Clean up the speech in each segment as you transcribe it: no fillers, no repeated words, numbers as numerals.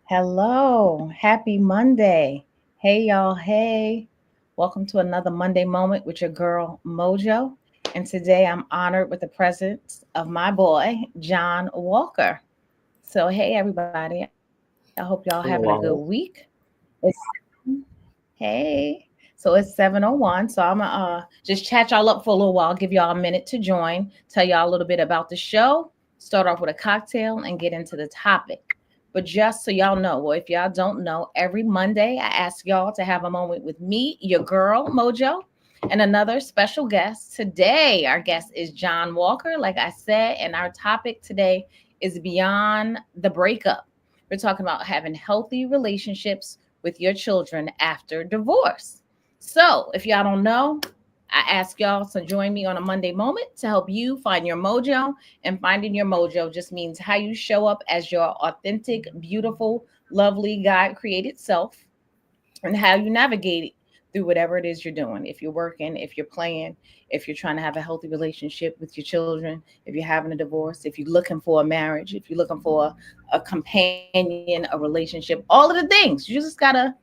Hello, happy Monday. Hey, y'all. Hey, welcome to another Monday moment with your girl, Mojo. And today I'm honored with the presence of my boy, John Walker. So, hey, everybody. I hope y'all having a good week. Hello. It's, hey. So it's 7:01. So I'm going to just chat y'all up for a little while, give y'all a minute to join, tell y'all a little bit about the show, start off with a cocktail, and get into the topic. But just so y'all know, well, if y'all don't know, every Monday I ask y'all to have a moment with me, your girl, Mojo, and another special guest. Today, our guest is John Walker, like I said, and our topic today is Beyond the Breakup. We're talking about having healthy relationships with your children after divorce. So, if y'all don't know, I ask y'all to join me on a Monday moment to help you find your mojo. And finding your mojo just means how you show up as your authentic, beautiful, lovely, God created self and how you navigate it through whatever it is you're doing. If you're working, if you're playing, if you're trying to have a healthy relationship with your children, if you're having a divorce, if you're looking for a marriage, if you're looking for a companion, a relationship, all of the things. You just gotta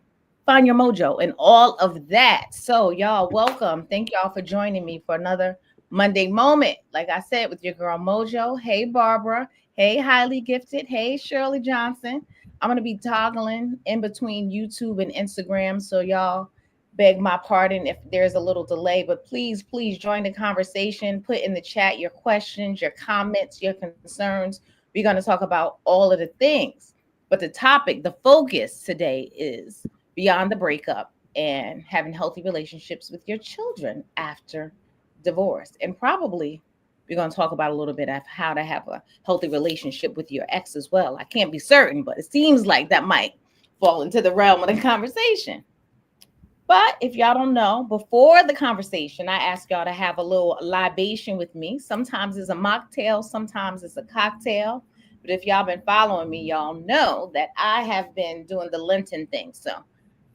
find your mojo and all of that. So, y'all, welcome. Thank y'all for joining me for another Monday moment. Like I said, with your girl Mojo. Hey, Barbara. Hey, highly gifted. Hey, Shirley Johnson. I'm going to be toggling in between YouTube and Instagram. So, y'all, beg my pardon if there's a little delay, but please join the conversation. Put in the chat your questions, your comments, your concerns. We're going to talk about all of the things. But the topic, the focus today is beyond the breakup and having healthy relationships with your children after divorce. And probably we're going to talk about a little bit of how to have a healthy relationship with your ex as well. I can't be certain, but it seems like that might fall into the realm of the conversation. But if y'all don't know, before the conversation, I ask y'all to have a little libation with me. Sometimes it's a mocktail, sometimes it's a cocktail. But if y'all been following me, y'all know that I have been doing the Lenten thing. So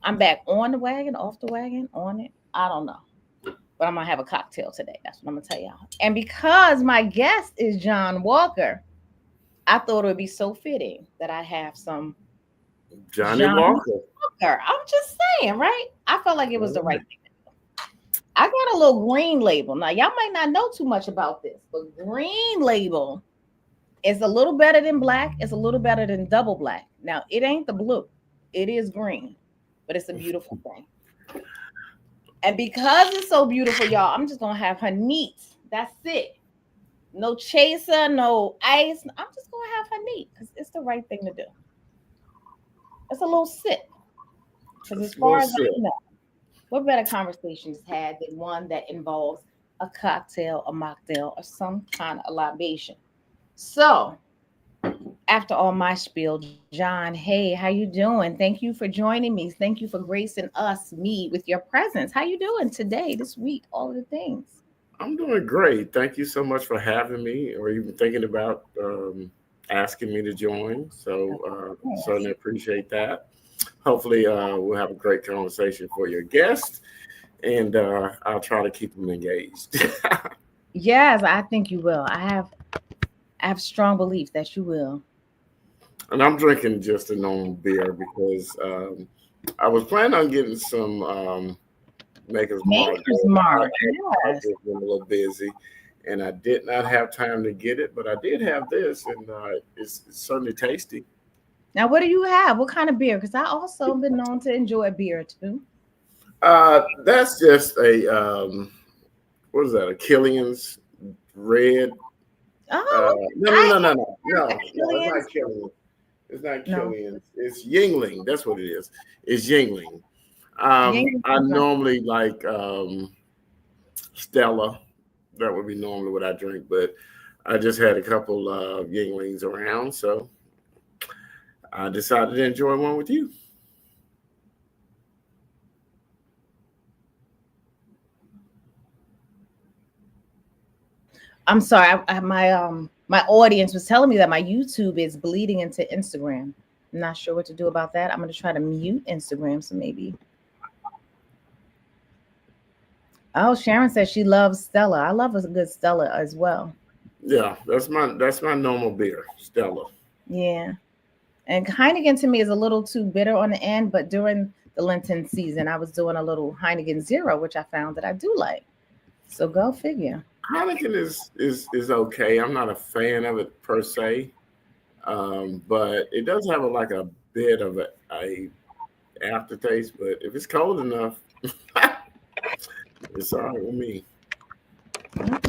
I'm back on the wagon, off the wagon, on it. I don't know. But I'm going to have a cocktail today. That's what I'm going to tell y'all. And because my guest is John Walker, I thought it would be so fitting that I have some Johnny John Walker. Walker. I'm just saying, right? I felt like it was the All right right. thing. I got a little green label. Now, y'all might not know too much about this, but green label is a little better than black. It's a little better than double black. Now, it ain't the blue. It is green, but it's a beautiful thing. And because it's so beautiful, y'all, I'm just gonna have her neat. That's it. No chaser, no ice. I'm just gonna have her neat because it's the right thing to do. It's a little sip. Because as Just a far little as I sip. know, what better conversations had than one that involves a cocktail, a mocktail, or some kind of libation? So, after all my spiel, John, hey, how you doing? Thank you for joining me. Thank you for gracing us, me, with your presence. How you doing today, this week, all of the things? I'm doing great. Thank you so much for having me or even thinking about asking me to join. So Of course. certainly appreciate that. Hopefully, we'll have a great conversation for your guest, and I'll try to keep them engaged. Yes, I think you will. I have strong belief that you will. And I'm drinking just a normal beer because I was planning on getting some Maker's Mark, Maker's but Mark. I've Yes. just been a little busy, and I did not have time to get it. But I did have this, and it's certainly tasty. Now, what do you have? What kind of beer? Because I also been known to enjoy beer too. That's just a what is that? A Killian's Red? Oh, No, no, I no, no, no, have no, no. It's Killian's. not Killian. It's not No, Killian's. It's Yingling. That's what it is. It's Yingling. Yankee I is not. normally like Stella. That would be normally what I drink, but I just had a couple of Yinglings around, so I decided to enjoy one with you. I'm sorry. My audience was telling me that my YouTube is bleeding into Instagram. I'm not sure what to do about that. I'm gonna try to mute Instagram. So maybe. Oh, Sharon says she loves Stella. I love a good Stella as well. Yeah, that's my normal beer, Stella. Yeah. And Heineken to me is a little too bitter on the end, but during the Lenten season, I was doing a little Heineken Zero, which I found that I do like. So go figure. Heineken is okay. I'm not a fan of it per se, but it does have like a bit of a aftertaste. But if it's cold enough, it's all right with me.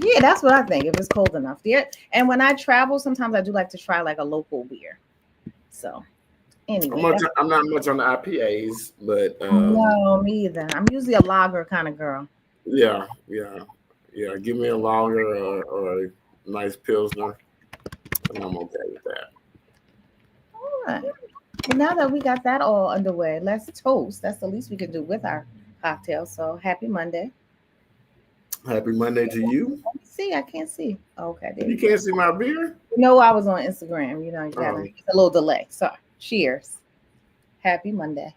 Yeah, that's what I think. If it's cold enough, yeah. And when I travel, sometimes I do like to try like a local beer. So anyway, that's I'm not much on the IPAs, but no me either. I'm usually a lager kind of girl. yeah, yeah, yeah. Give me a lager or a nice pilsner, and I'm okay with that. All right. Well, now that we got that all underway, let's toast. That's the least we can do with our cocktail. So happy Monday. Happy Monday to you. Let me see. I can't see. Okay, there You you go. can't see my beer. You know I was on Instagram. You know you gotta. Um, It's a little delay. So cheers. Happy Monday.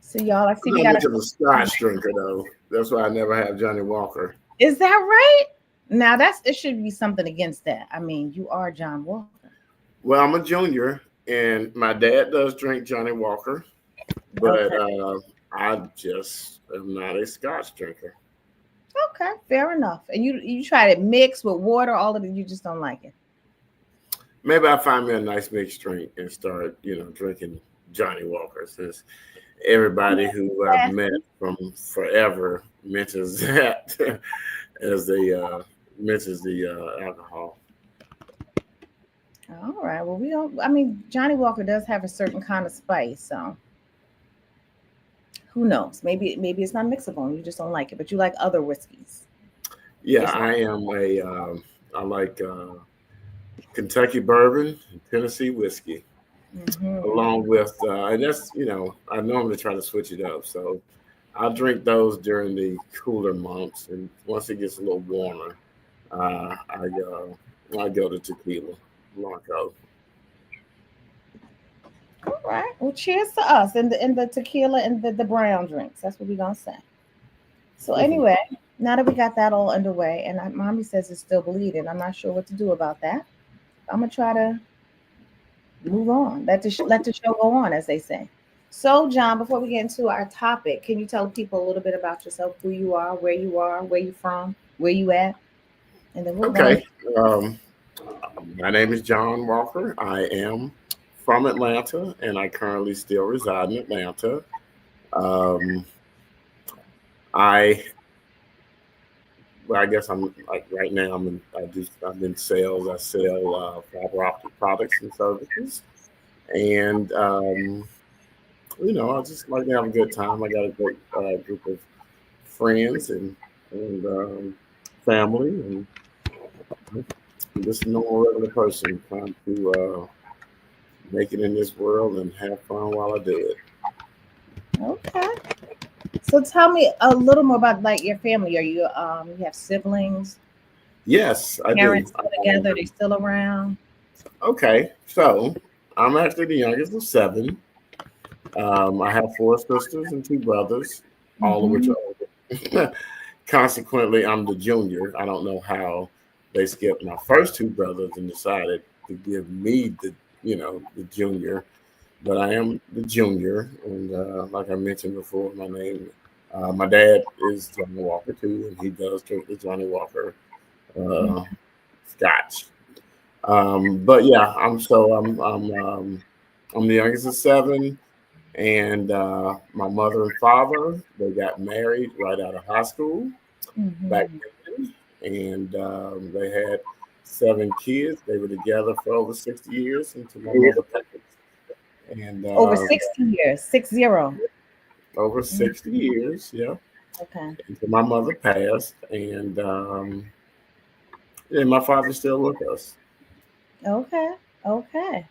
So y'all, I see I'm we not got a. much of a Scotch drinker though. That's why I never have Johnny Walker. Is that right? Now that's it. Should be something against that. I mean, you are John Walker. Well, I'm a junior, and my dad does drink Johnny Walker, but Okay. I just am not a Scotch drinker. Okay. Fair enough. And you tried it mixed with water, all of it. You just don't like it. Maybe I find me a nice mixed drink and start, drinking Johnny Walker since everybody who I've met Classy. from forever mentions that as they mentions the alcohol. All right. Well, we don't. I mean, Johnny Walker does have a certain kind of spice, so who knows? Maybe it's not mixable. And you just don't like it, but you like other whiskeys. Yeah, It's I am a. I like Kentucky bourbon, and Tennessee whiskey, along mm-hmm. with, and that's I normally try to switch it up. So I drink those during the cooler months, and once it gets a little warmer, I go to tequila blanco. All right. Well, cheers to us and the tequila and the brown drinks. That's what we're gonna say. So Mhm. anyway, now that we got that all underway, and mommy says it's still bleeding, I'm not sure what to do about that. I'm gonna try to move on. Let the show go on, as they say. So, John, before we get into our topic, can you tell people a little bit about yourself, who you are, where you from, where you at, and then we'll go in. Okay. Um, my name is John Walker. I am from Atlanta, and I currently still reside in Atlanta. Um, I well, I guess I'm like right now. I'm in sales. I sell fiber optic products and services, and I just like to have a good time. I got a great group of friends and family, and I'm just a normal regular person trying to make it in this world and have fun while I do it. Okay. So, tell me a little more about like your family. Are you have siblings, Yes, I do. parents still together? They still around? Okay, so I'm actually the youngest of seven. I have four sisters and two brothers, all of which Mm-hmm. are older. Consequently, I'm the junior. I don't know how they skipped my first two brothers and decided to give me the junior, but I am the junior. And like I mentioned before, my dad is Johnny Walker too, and he does drink the Johnny Walker uh, Scotch. But yeah, I'm the youngest of seven, and my mother and father they got married right out of high school back Mm-hmm. then, and they had seven kids. They were together for over 60 years until my mother passed, and Over 60 years, 60. over 60 years, yeah, Okay. until my mother passed, and yeah, my father's still with us. Okay. Okay.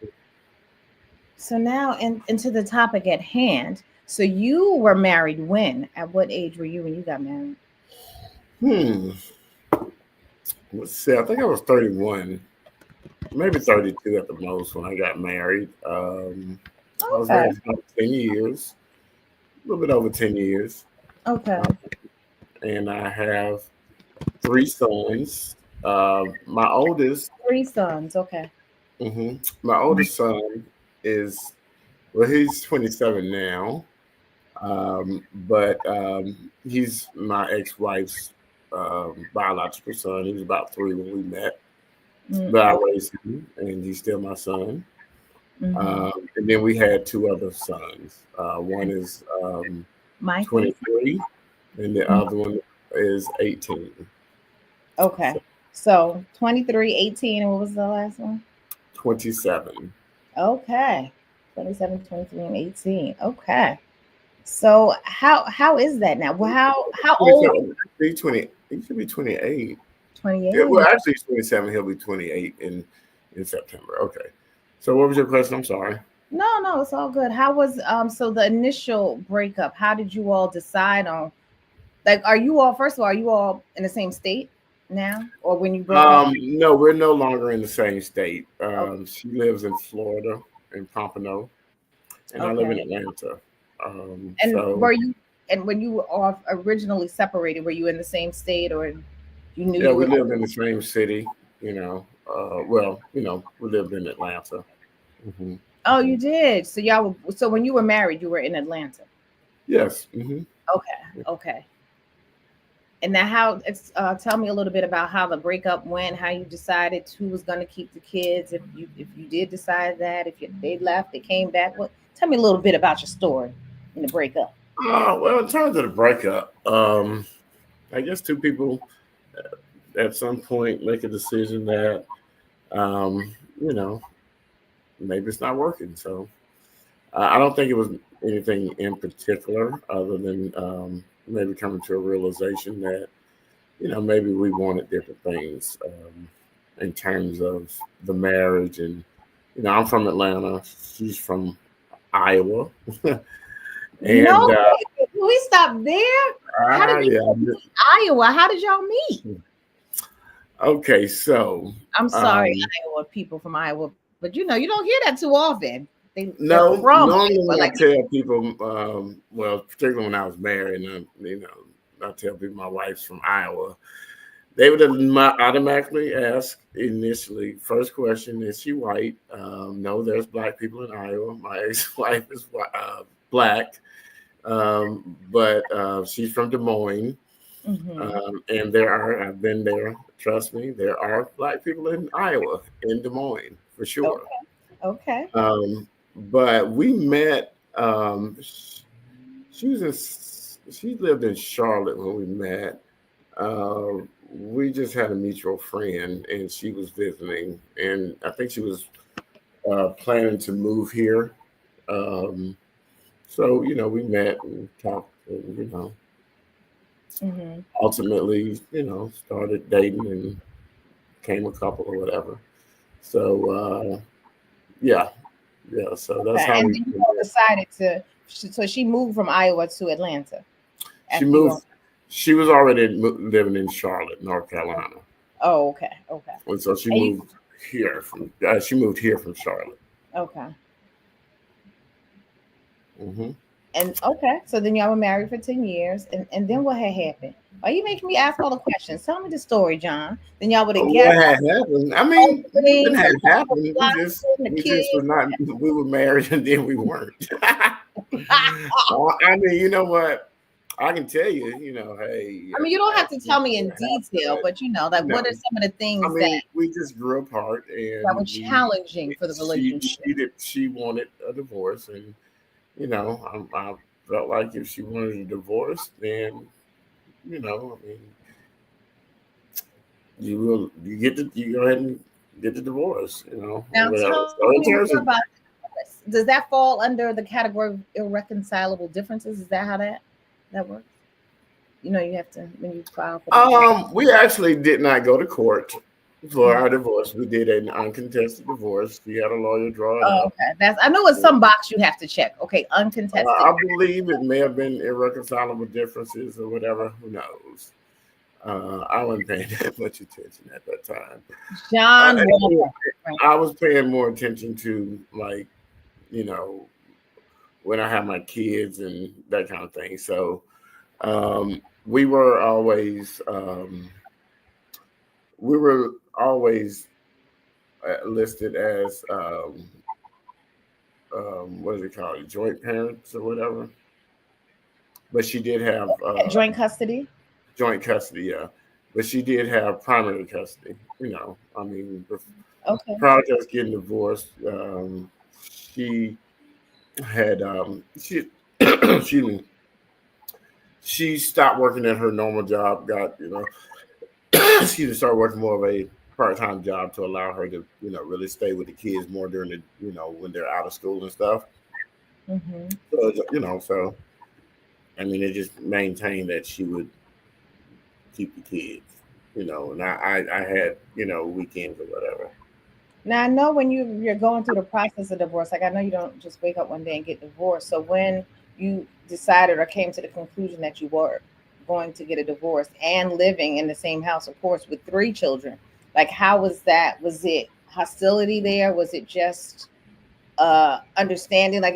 So now into the topic at hand. So you were married when? At what age were you when you got married? Hmm. Let's see. I think I was 31, maybe 32 at the most when I got married. I was Okay. married for about 10 years, a little bit over 10 years. Okay. Uh, and I have three sons. My oldest, Three sons. Okay. My oldest son is, well, he's 27 now, but he's my ex-wife's biological son. He was about 3 when we met, but I Okay. raised him, and he's still my son. Mm-hmm. And then we had 2 other sons. One is Michael. 23, and the Mhm. other one is 18. Okay. So So 23, 18, and what was the last one? 27. Okay. 27, 23, and 18. Okay. So how is that now? Well, how old? 27. He's 20. He should be 28. Yeah, well, 28. actually, he's 27. He'll be 28 in September. Okay. So, what was your question? I'm sorry. No, no, it's all good. How was so the initial breakup? How did you all decide on, like, are you all, first of all, are you all in the same state now? Or when you broke up? No, we're no longer in the same state. Okay. She lives in Florida, in Pompano, and I live Okay. in Atlanta. And So were you, and when you were all originally separated, were you in the same state, or you knew yeah, you we were going? lived in the same city. Well, we lived in Atlanta. Hmm. Oh, Hmm. you did. So y'all were, so when you were married, you were in Atlanta. Yes. Hmm. Okay. Okay. And now, how? Tell me a little bit about how the breakup went. How you decided who was going to keep the kids, if you did decide that, if you, they left, they came back. What? Tell me a little bit about your story in the breakup. Well, in terms of the breakup, I guess 2 people at some point make a decision that you know maybe it's not working. So I don't think it was anything in particular other than maybe coming to a realization that maybe we wanted different things in terms of the marriage. And I'm from Atlanta, she's from Iowa. No, And wait, can we stop there? How did you yeah. meet? Iowa? How did y'all meet? Okay, so I'm sorry, um, Iowa people from Iowa, but you don't hear that too often. They're no, from normally Iowa, when I like. tell people, well, particularly when I was married, and I tell people my wife's from Iowa, they would automatically ask initially, first question, is she white? No, there's black people in Iowa. My ex-wife is black, but she's from Des Moines. Hmm. And I've been there, trust me, there are black people in Iowa, in Des Moines, for sure. Okay. Okay. But we met, she was she lived in Charlotte when we met. We just had a mutual friend, and she was visiting, and I think she was planning to move here. Um, so we met and talked, and Hmm. ultimately started dating and became a couple or whatever. So yeah, yeah. So that's Okay. how And we then you all met. decided to, so she moved from Iowa to Atlanta She after you all. moved. She was already living in Charlotte, North Carolina, Oh, okay. Okay. and so she And you, moved here from. She moved here from Charlotte. okay. Hmm. And okay. So then y'all were married for 10 years. And then what had happened? Why you making me ask all the questions? Tell me the story, John. Then y'all were What together, had happened? I mean, nothing opening, the had love was happened. We just blossoming, the we just kids. were not. We were married and then we weren't. I mean, you know what? I can tell you. Hey, I mean, you don't have to tell me in what detail, happened? but like, You what are know, some of the I things mean, we just grew apart, that were and we challenging for the relationship? she wanted a divorce, and I felt like if she wanted a divorce, then I mean, you go ahead and get the divorce, or Now, whatever. tell So me in more terms of about this. Does that fall under the category of irreconcilable differences? Is that how that works? You have to, when you file for the divorce. we actually did not go to court for Mhm. our divorce. We did an uncontested divorce. We had a lawyer draw it Oh, up. okay. That's, I know it's some box you have to check. Okay, uncontested. I believe it may have been irreconcilable differences or whatever. Who knows? I wasn't paying that much attention at that time. John Anyway, Walker. Right. I was paying more attention to, like, you know when I have my kids and that kind of thing. So we were always listed as what is it called, joint parents or whatever. But she did have Joint custody. joint custody, yeah. But she did have primary custody. You know, I mean, Okay. prior to us getting divorced, she had she excuse me, she stopped working at her normal job, got excuse me, started working more of a part-time job to allow her to really stay with the kids more during the when they're out of school and stuff. Hmm. So so I mean, it just maintained that she would keep the kids, and I had weekends or whatever. Now I know when you're going through the process of divorce, like I know you don't just wake up one day and get divorced. So when you decided or came to the conclusion that you were going to get a divorce and living in the same house, of course, with three children, like how was that? Was it hostility there? Was it just understanding? Like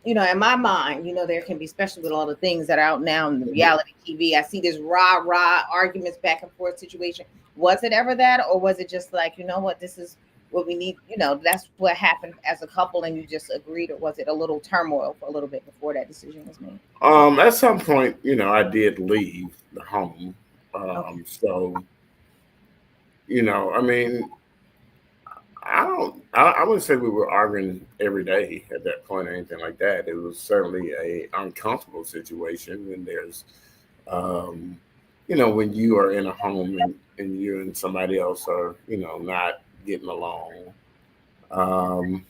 in my mind, there can be, especially with all the things that are out now in the Mhm. reality TV, I see this rah arguments back and forth situation. Was it ever that, or was it just like, you know what, this is what we need, that's what happened as a couple and you just agreed, or was it a little turmoil for a little bit before that decision was made? At some point, I did leave the home. Okay. So I mean, I don't. I wouldn't say we were arguing every day at that point or anything like that. It was certainly a uncomfortable situation when there's, um, when you are in a home and you and somebody else are, not getting along. Um,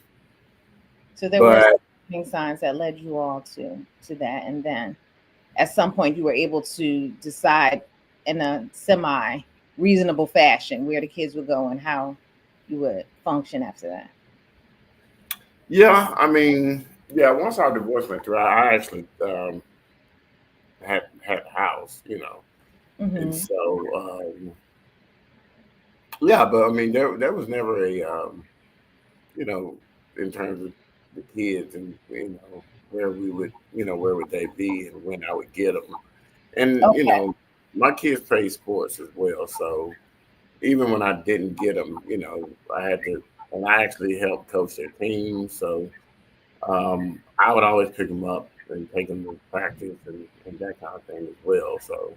So there were some but warning signs that led you all to that, and then at some point you were able to decide in a semi reasonable fashion where the kids would go and how you would function after that. yeah, I mean, yeah. Once our divorce went through, I actually had a house, and Hmm. so yeah. But I mean, there was never a you know, in terms of the kids and where we would, where would they be and when I would get them. And Okay. my kids play sports as well, so even when I didn't get them, I had to, and I actually helped coach their team, so I would always pick them up and take them to practice and that kind of thing as well. So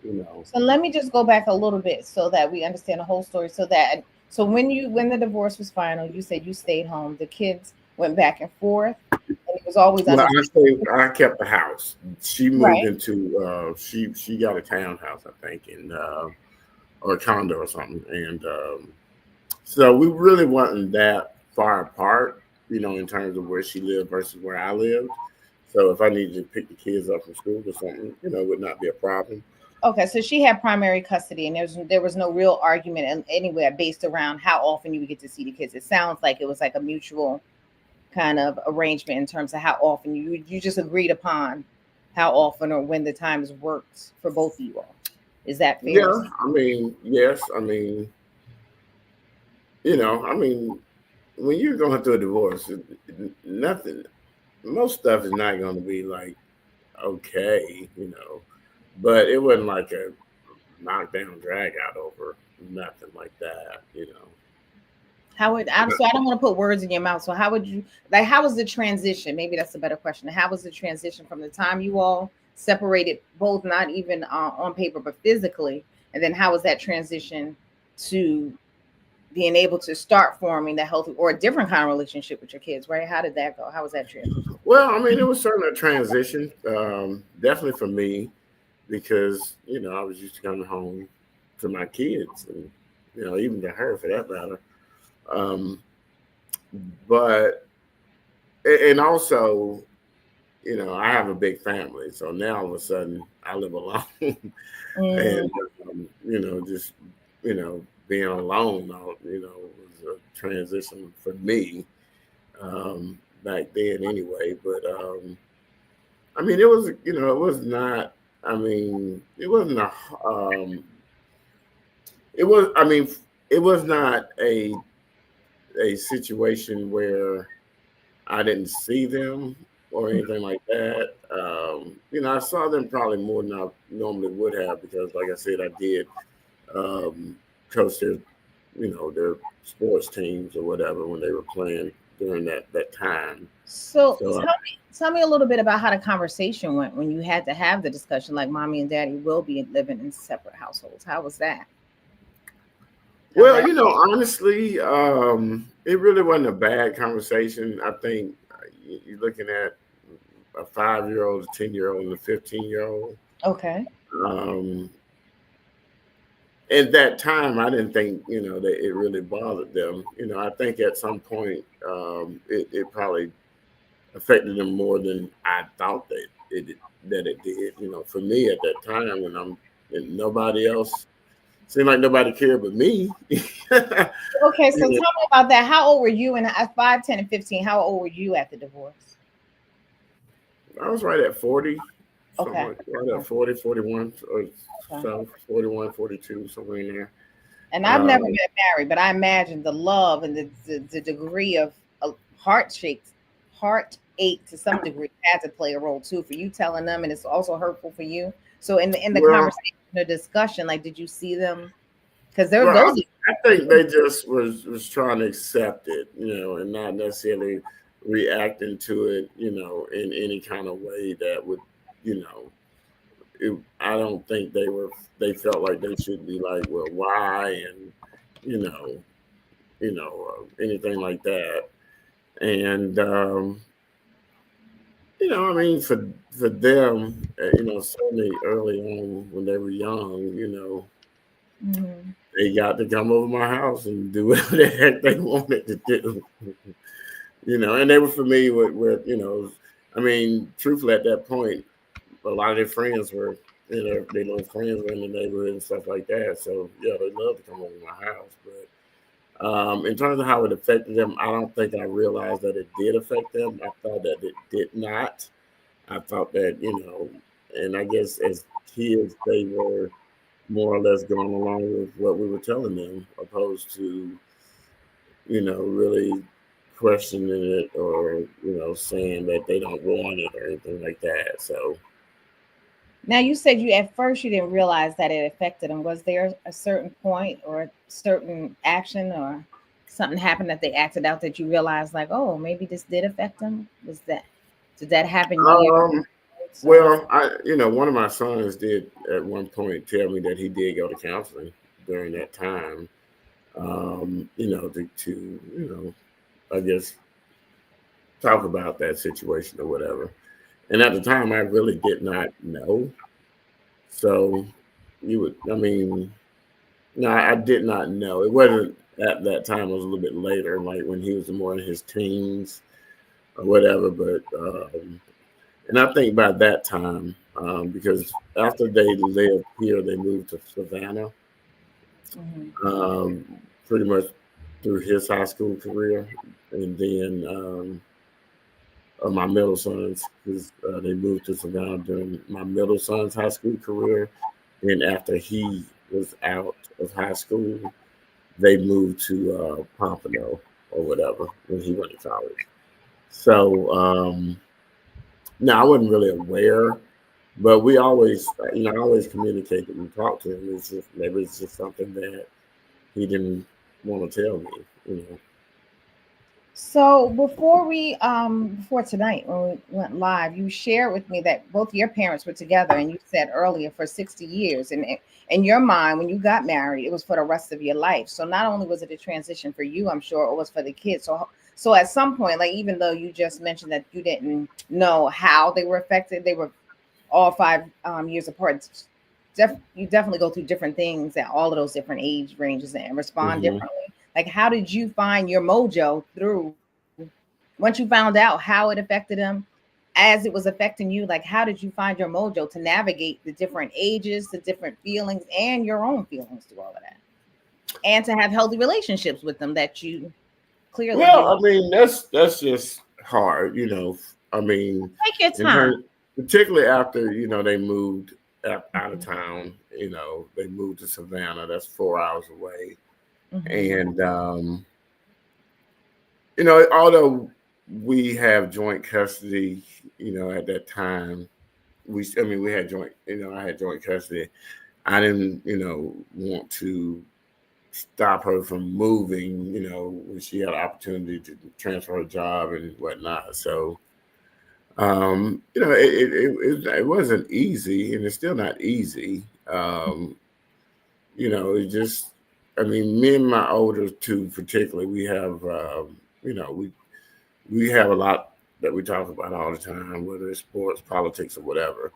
you know, So let me just go back a little bit so that we understand the whole story. So when the divorce was final, you said you stayed home. The kids went back and forth, and it was always well, understood. I kept the house. She moved Right. into she got a townhouse, I think, in or a condo or something. And so we really wasn't that far apart, in terms of where she lived versus where I lived. So if I needed to pick the kids up from school or something, it would not be a problem. Okay, so she had primary custody, and there was no real argument anywhere based around how often you would get to see the kids. It sounds like it was like a mutual kind of arrangement in terms of how often you just agreed upon how often or when the times worked for both of you all. Is that fair to Yeah, say? I mean, yes, I mean, I mean, when you're going through a divorce, nothing, most stuff is not going to be like okay, but it wasn't like a knockdown drag out over nothing like that. How would so I don't want to put words in your mouth. So how would you, like, how was the transition? Maybe that's a better question. How was the transition from the time you all separated, both not even on paper but physically, and then how was that transition to being able to start forming that healthy or a different kind of relationship with your kids? Right? How did that go? How was that transition? Well, I mean, it was certainly a transition, definitely for me, because I was used to coming home to my kids, and even to her for that matter. Um, but and also, I have a big family, so now all of a sudden I live alone, Mm, and just being alone, was a transition for me back then anyway. But I mean, it was, it was not. I mean, it wasn't a. It was. I mean, it was not a situation where I didn't see them or anything like that. I saw them probably more than I normally would have because, like I said, I did um, coach their, their sports teams or whatever when they were playing during that time. So So tell me a little bit about how the conversation went when you had to have the discussion, like mommy and daddy will be living in separate households. How was that? How did well, that? honestly, it really wasn't a bad conversation. I think you're looking at a 5-year-old, a 10-year-old, and a 15-year-old. Okay. Um, at that time, I didn't think that it really bothered them. I think at some point it probably affected them more than I thought that it did. For me at that time, and nobody else seemed like nobody cared but me. Okay, so tell You me about that. How old were you in 5, 10, and 15? How old were you at the divorce? I was right at 40, something Okay. like right at Okay. 40, 41, or Okay. so, 41, 42, somewhere in there. And I've never Um, been married, but I imagine the love and the degree of heart shakes, heartache to some degree had to play a role too for you telling them, and it's also hurtful for you. So in the well, conversation, the discussion, like, did you see them? Because there well, those. I think they just was trying to accept it, and not necessarily reacting to it, in any kind of way that would, you know, I don't think they felt like they should be like, well, why, and you know, anything like that. And I mean, for them, certainly early on when they were young, Mhm. they got to come over my house and do whatever the heck they wanted to do. And they were familiar with I mean, truthfully, at that point, a lot of their friends were, their little friends were in the neighborhood and stuff like that. So yeah, they loved to come over to my house. But in terms of how it affected them, I don't think I realized that it did affect them. I thought that it did not. I thought that, and I guess as kids, they were more or less going along with what we were telling them, opposed to, really questioning it or, saying that they don't want it or anything like that. So, Now you said you at first you didn't realize that it affected them. Was there a certain point or a certain action or something happened that they acted out that you realized like, oh, maybe this did affect them? Was that did that happen years um, or well, one of my sons did at one point tell me that he did go to counseling during that time, to I guess, talk about that situation or whatever. And at the time, I really did not know. So I mean, no, I did not know. It wasn't at that time. It was a little bit later, like when he was more in his teens or whatever. But and I think by that time, because after they lived here, they moved to Savannah, Mhm. pretty much through his high school career, and then my middle sons, because they moved to Savannah during my middle son's high school career. Then after he was out of high school, they moved to Pompano or whatever when he went to college. So no, I wasn't really aware, but we always, I always communicated and talked to him. It's just maybe it's just something that he didn't want to tell me. so before tonight when we went live, you shared with me that both your parents were together and you said earlier for 60 years and in your mind when you got married it was for the rest of your life. So not only was it a transition for you, I'm sure it was for the kids. So at some point, like even though you just mentioned that you didn't know how they were affected, they were all 5 years apart. You definitely go through different things at all of those different age ranges and respond Hmm. differently. Like, how did you find your mojo through once you found out how it affected them as it was affecting you? Like, how did you find your mojo to navigate the different ages, the different feelings, and your own feelings through all of that, and to have healthy relationships with them that you clearly Well, did? I mean, that's just hard. I mean, Take your in time. terms, particularly after they moved out of town. They moved to Savannah. That's 4 hours away, Mm-hmm. and although we have joint custody, at that time, I mean, we had joint custody. I didn't, want to stop her from moving, when she had an opportunity to transfer her job and whatnot. So, it wasn't easy, and it's still not easy. It just, I mean, me and my older two particularly, we have, we have a lot that we talk about all the time, whether it's sports, politics, or whatever.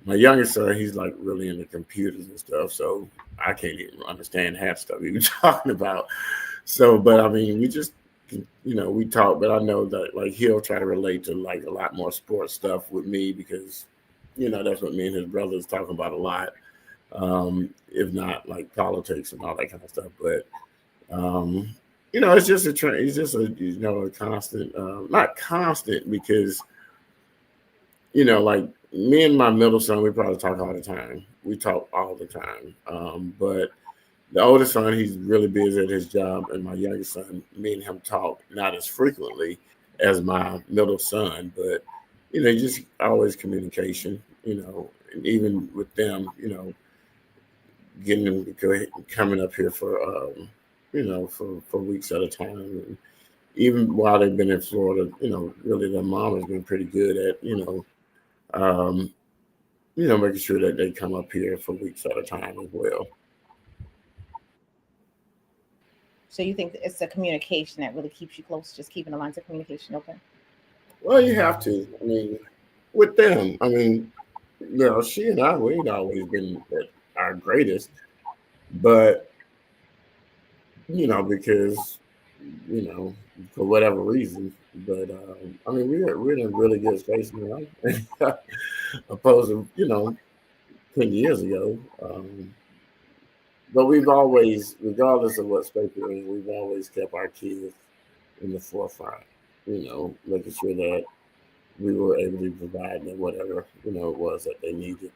My youngest son, he's like really into computers and stuff, so I can't even understand half stuff he was talking about. So, but I mean, we just, we talk, but I know that like he'll try to relate to like a lot more sports stuff with me because, that's what me and his brothers talk about a lot. If not like politics and all that kind of stuff. But um, it's just a trend. It's just a constant, not constant because like me and my middle son, we probably talk all the time. We talk all the time. But the oldest son, he's really busy at his job, and my youngest son, me and him talk not as frequently as my middle son, but just always communication. And even with them, getting them to coming up here for for weeks at a time. And even while they've been in Florida, really their mom has been pretty good at um, making sure that they come up here for weeks at a time as well. So you think it's the communication that really keeps you close, just keeping the lines of communication open? Well, you have to. I mean, with them, I mean, she and I, we ain't always been at our greatest, but because you know, for whatever reason. But I mean, we're in a really good space now, opposed to 10 years ago. But we've always, regardless of what space we're in, we've always kept our kids in the forefront. Making sure that we were able to provide them whatever it was that they needed.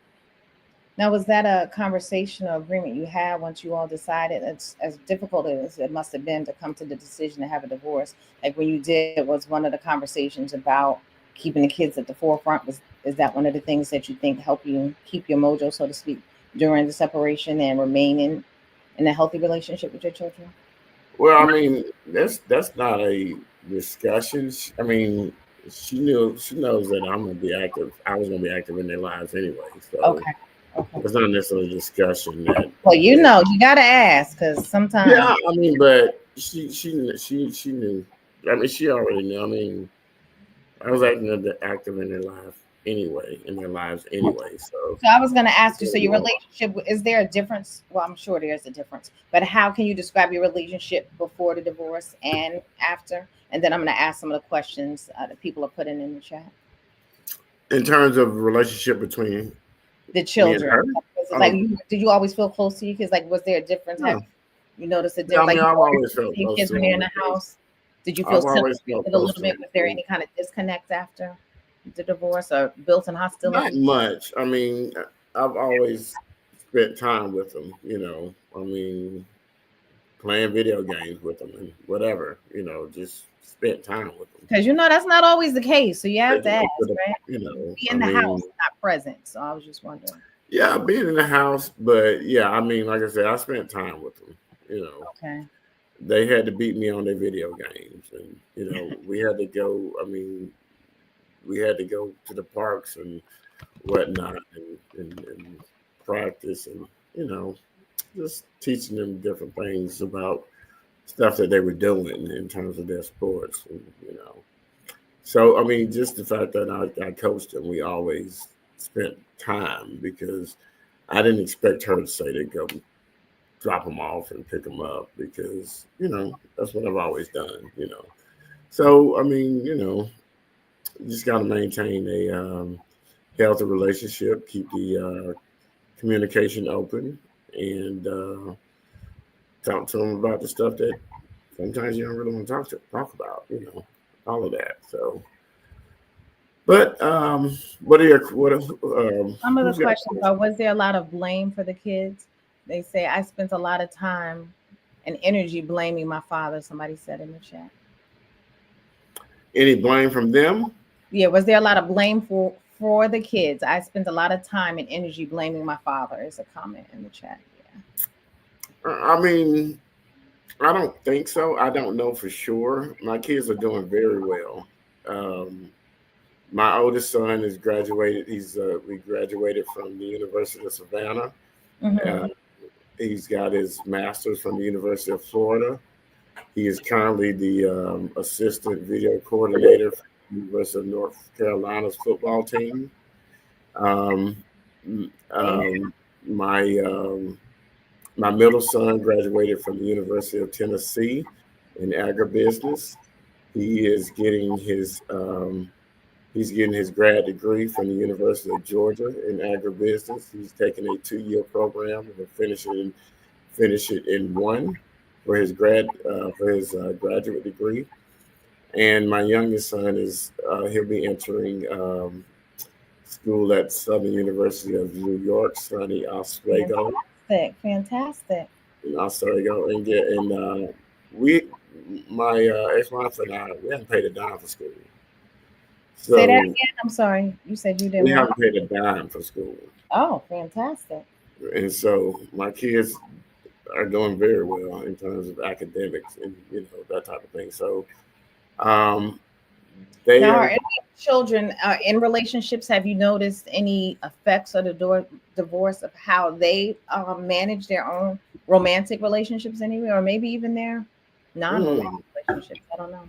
Now, was that a conversation or agreement you had once you all decided? It's as difficult as it must have been to come to the decision to have a divorce. Like when you did, was one of the conversations about keeping the kids at the forefront? Is that one of the things that you think help you keep your mojo, so to speak, during the separation and remaining in a healthy relationship with your children? Well, I mean, that's not a discussion. I mean, she knows that I'm gonna be active. I was gonna be active in their lives anyway, so Okay. Okay. it's not necessarily a discussion Well, that you gotta ask because sometimes. yeah. I mean, but she knew. I mean, she already knew. I mean, I was active in their life anyway, in their lives anyway. So So I was going to ask you, yeah, so your relationship, is there a difference? Well, I'm sure there's a difference, but how can you describe your relationship before the divorce and after? And then I'm going to ask some of the questions that people are putting in the chat. in terms of relationship between The me and children, her, was it like, um, did you always feel close to you kids? Like, was there a difference? Have no, you noticed a yeah, I difference? mean, Like, you I've always always felt see close kids to when they're him in the because house. Did you feel I've always felt separated a close little to bit? him. Was there any kind of disconnect after the divorce or built-in Not hostility? much. I mean, I've always spent time with them. I mean, playing video games with them and whatever. Just spent time with them. Because that's not always the case. So you have to Taking ask, them to the, right? Be I in the mean, house, not present. So I was just wondering. yeah, being in the house, but yeah, I mean, like I said, I spent time with them. You know, Okay. they had to beat me on their video games, and we had to go. I mean, we had to go to the parks and whatnot, and practice, and you know, just teaching them different things about stuff that they were doing in terms of their sports, and. So I mean, just the fact that I coached them, we always spent time because I didn't expect her to say to go drop them off and pick them up because that's what I've always done. So I mean, you just got to maintain a healthy relationship, keep the communication open, and talk to them about the stuff that sometimes you don't really want to talk about. All of that. So. But what are your what? Some of the Who's got questions are, was there a lot of blame for the kids? They say, I spent a lot of time and energy blaming my father, somebody said in the chat. any blame from them? Yeah, was there a lot of blame for the kids? I spent a lot of time and energy blaming my father, is a comment in the chat. Yeah. I mean, I don't think so. I don't know for sure. My kids are doing very well. Um, my oldest son is graduated. We graduated from the University of Savannah. Uh, Mm-hmm. he's got his master's from the University of Florida. He is currently the assistant video coordinator for the University of North Carolina's football team. Um, um, my my middle son graduated from the University of Tennessee in agribusiness. He is getting his he's getting his grad degree from the University of Georgia in agribusiness. He's taking a 2-year program and will finish it in one for his graduate degree. And my youngest son is he'll be entering school at Southern University of New York, Sunny Oswego, Fantastic, fantastic. in Oswego, and we, my ex-wife and I, we haven't paid a dime for school, Say that so again. I'm sorry. You said you didn't we want. haven't paid a dime for school, Oh, fantastic. and so my kids are doing very well in terms of academics and that type of thing. So um, they Now, are are. any children in relationships? Have you noticed any effects of the divorce of how they manage their own romantic relationships anyway, or maybe even their non-romantic Mm, relationships? I don't know.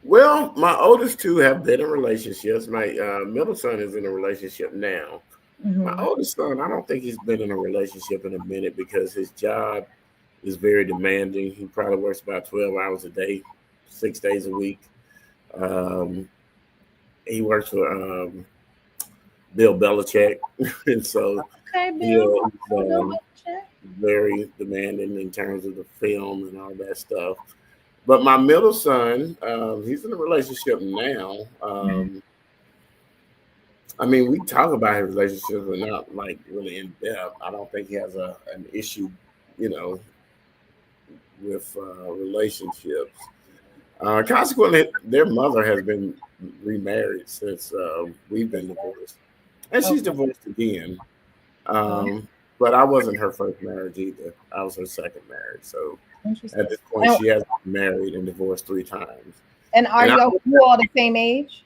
well, my oldest two have been in relationships. My middle son is in a relationship now. My Hmm. oldest son, I don't think he's been in a relationship in a minute because his job is very demanding. He probably works about 12 hours a day, 6 days a week. Um, he works for Bill Belichick, and so Okay, he Bill. is Bill Belichick. very demanding in terms of the film and all that stuff. But my middle son, he's in a relationship now. I mean, we talk about his relationships, but not like really in depth. I don't think he has an issue, you know, with relationships. Consequently, their mother has been remarried since we've been divorced, and she's Okay. divorced again. Oh, Um, but I wasn't her first marriage either. I was her second marriage. So at interesting. this point, And, she has been married and divorced 3 times. and are And I, you all the same age?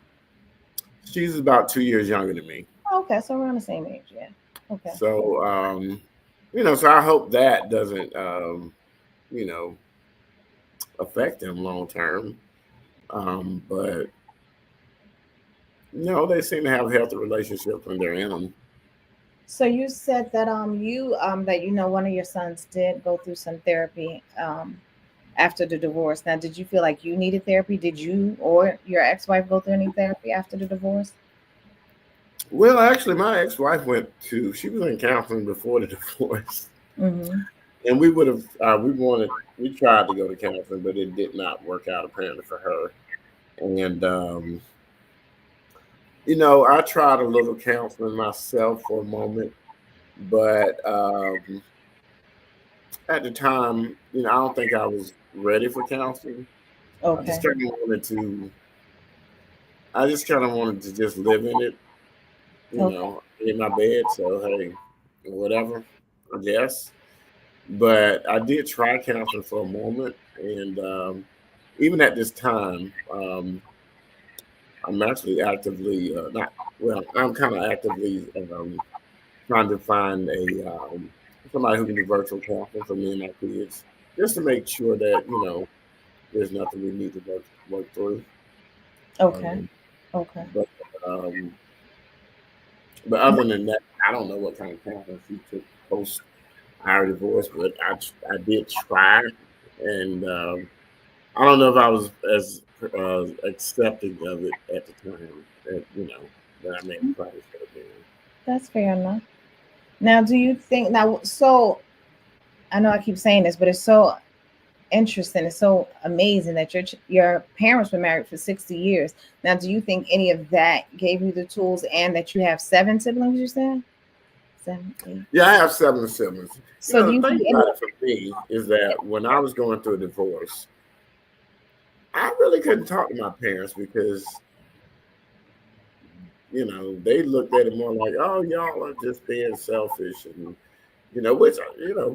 she's about 2 years younger than me. Oh, okay, so we're on the same age. Yeah. Okay. So, so I hope that doesn't, you know, affect them long term. But no, they seem to have healthy relationships when they're in them. So you said that one of your sons did go through some therapy after the divorce. Now, did you feel like you needed therapy? Did you or your ex-wife go through any therapy after the divorce? Well, actually, my ex-wife she was in counseling before the divorce, Mm-hmm. and we tried to go to counseling, but it did not work out apparently for her. And I tried a little counseling myself for a moment, but at the time, I don't think I was ready for counseling. I just Okay. kind of wanted to. I just kind of wanted to just live in it, Okay. in my bed. So hey, whatever, I guess. But I did try counseling for a moment, and even at this time, I'm actually actively not. Well, I'm kind of actively trying to find a somebody who can do virtual counseling for me and my kids, just to make sure that there's nothing we need to work through. Okay. Um, Okay. but um, but other than that, I don't know what kind of counseling she took post our divorce, but I did try, and I don't know if I was as accepting of it at the time that I maybe probably should have been. That's fair enough. Now, do you think now? So I know I keep saying this, but it's so interesting. It's so amazing that your parents were married for 60 years. Now, do you think any of that gave you the tools, and that you have seven siblings? You said seven, eight. Yeah, I have 7 siblings. So, do The you thing think any? about it for me is that when I was going through a divorce, I really couldn't talk to my parents because they looked at it more like, oh, y'all are just being selfish, and which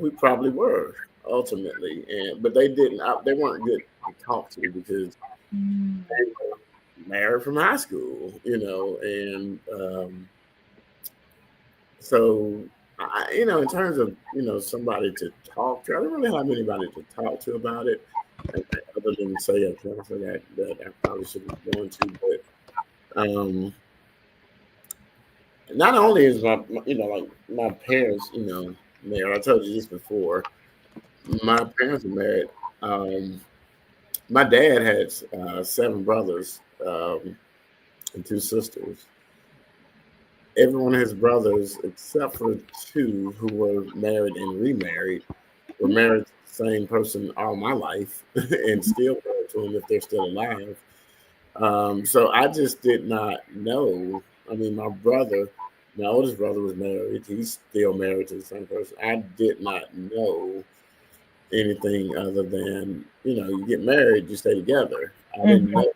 we probably were. ultimately, and but they didn't. They weren't good to talk to because Mm. they were married from high school, and so in terms of somebody to talk to, I didn't really have anybody to talk to about it, other than say a counselor that I probably should have gone to, but not only is like my parents, married. I told you this before. My parents are married. Um, my dad had seven brothers and two sisters. Every one of his brothers, except for two who were married and remarried, were married to the same person all my life and still married to them if they're still alive. So I just did not know. I mean, my oldest brother was married. He's still married to the same person. I did not know anything other than, you get married, you stay together. I didn't Mhm. know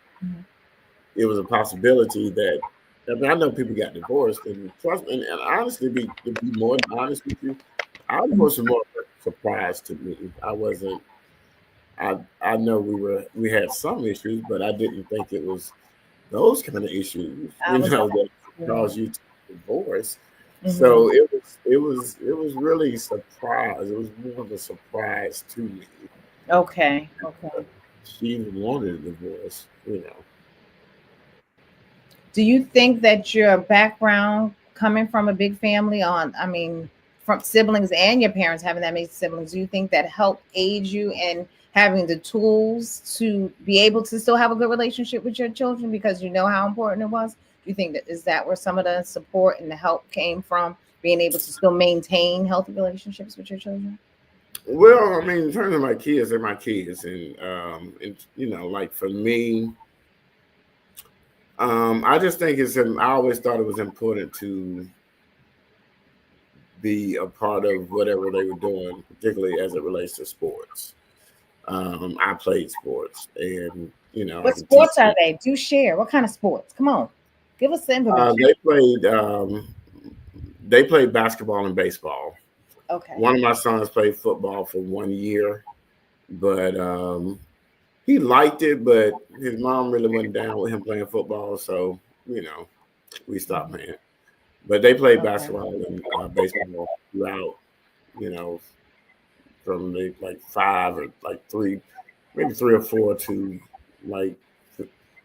it was a possibility that, I mean, I know people got divorced, and trust me, and honestly, to be more honest with you, I Mhm. was more of a surprise to me. I wasn't. I know we had some issues, but I didn't think it was those kind of issues, I was gonna that ask you. cause you to divorce. Mhm. So it was really a surprise. It was more of a surprise to me. Okay. Okay. She even wanted a divorce. Do you think that your background coming from a big family I mean, from siblings and your parents having that many siblings, do you think that helped aid you in having the tools to be able to still have a good relationship with your children because you know how important it was? Do you think that is that where some of the support and the help came from being able to still maintain healthy relationships with your children? Well, I mean, in terms of my kids, they're my kids, and like for me, I just think I always thought it was important to be a part of whatever they were doing, particularly as it relates to sports. I played sports, and I What can teach sports are them. they? Do share. What kind of sports? Come on. Give us the Uh, information. they played. They played basketball and baseball. Okay. One of my sons played football for 1 year, but he liked it, but his mom really wasn't down with him playing football, so you know we stopped Mhm. playing. But they played Okay. basketball and baseball throughout, you know, from the like five or like three, maybe three or four to like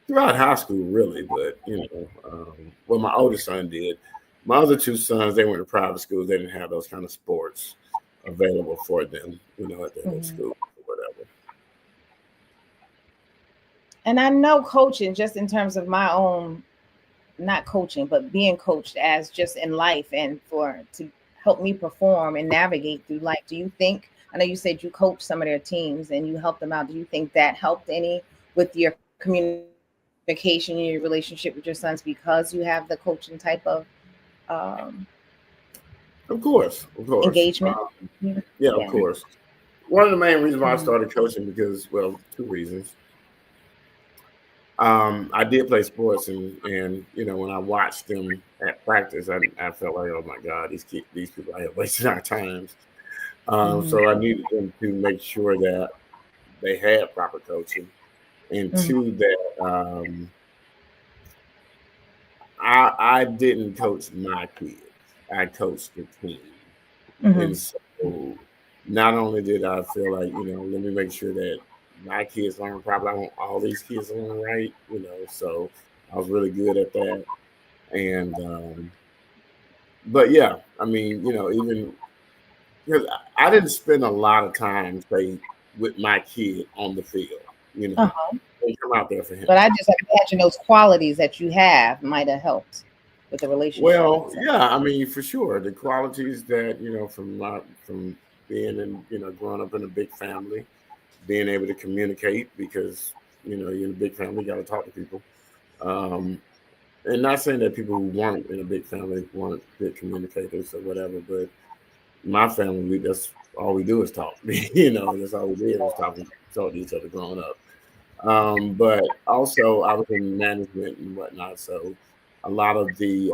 throughout high school, really. But well, my oldest son did. My other two sons, they went to private schools. They didn't have those kind of sports available for them, at their Mhm. school or whatever. And I know coaching, just in terms of my own, not coaching, but being coached as just in life and for to help me perform and navigate through life. Do you think, I know you said you coached some of their teams and you helped them out. Do you think that helped any with your communication and your relationship with your sons because you have the coaching type of um, Of course, engagement? yeah, Yeah. of course. One of the main reasons why I Mhm. started coaching because, well, two reasons. I did play sports, and when I watched them at practice, I felt like, oh my God, these people are wasting our times. Mhm. So I needed them to make sure that they had proper coaching, and Mhm. two, that I didn't coach my kids. I coached the team, and Mhm. so not only did I feel like let me make sure that my kids learn properly, I want all these kids to learn right. So I was really good at that, and but yeah, I mean, even because I didn't spend a lot of time, say, with my kid on the field. You know, Uh-huh. they come out there for him. But I just imagine those qualities that you have might have helped with the relationship. Well, yeah, I mean, for sure, the qualities that from being in growing up in a big family, being able to communicate because you're in a big family, you got to talk to people. Um, and not saying that people who weren't in a big family weren't good communicators or whatever, but my family, that's all we do is talk. That's all we did was talk to each other growing up. But also, I was in management and whatnot, so a lot of the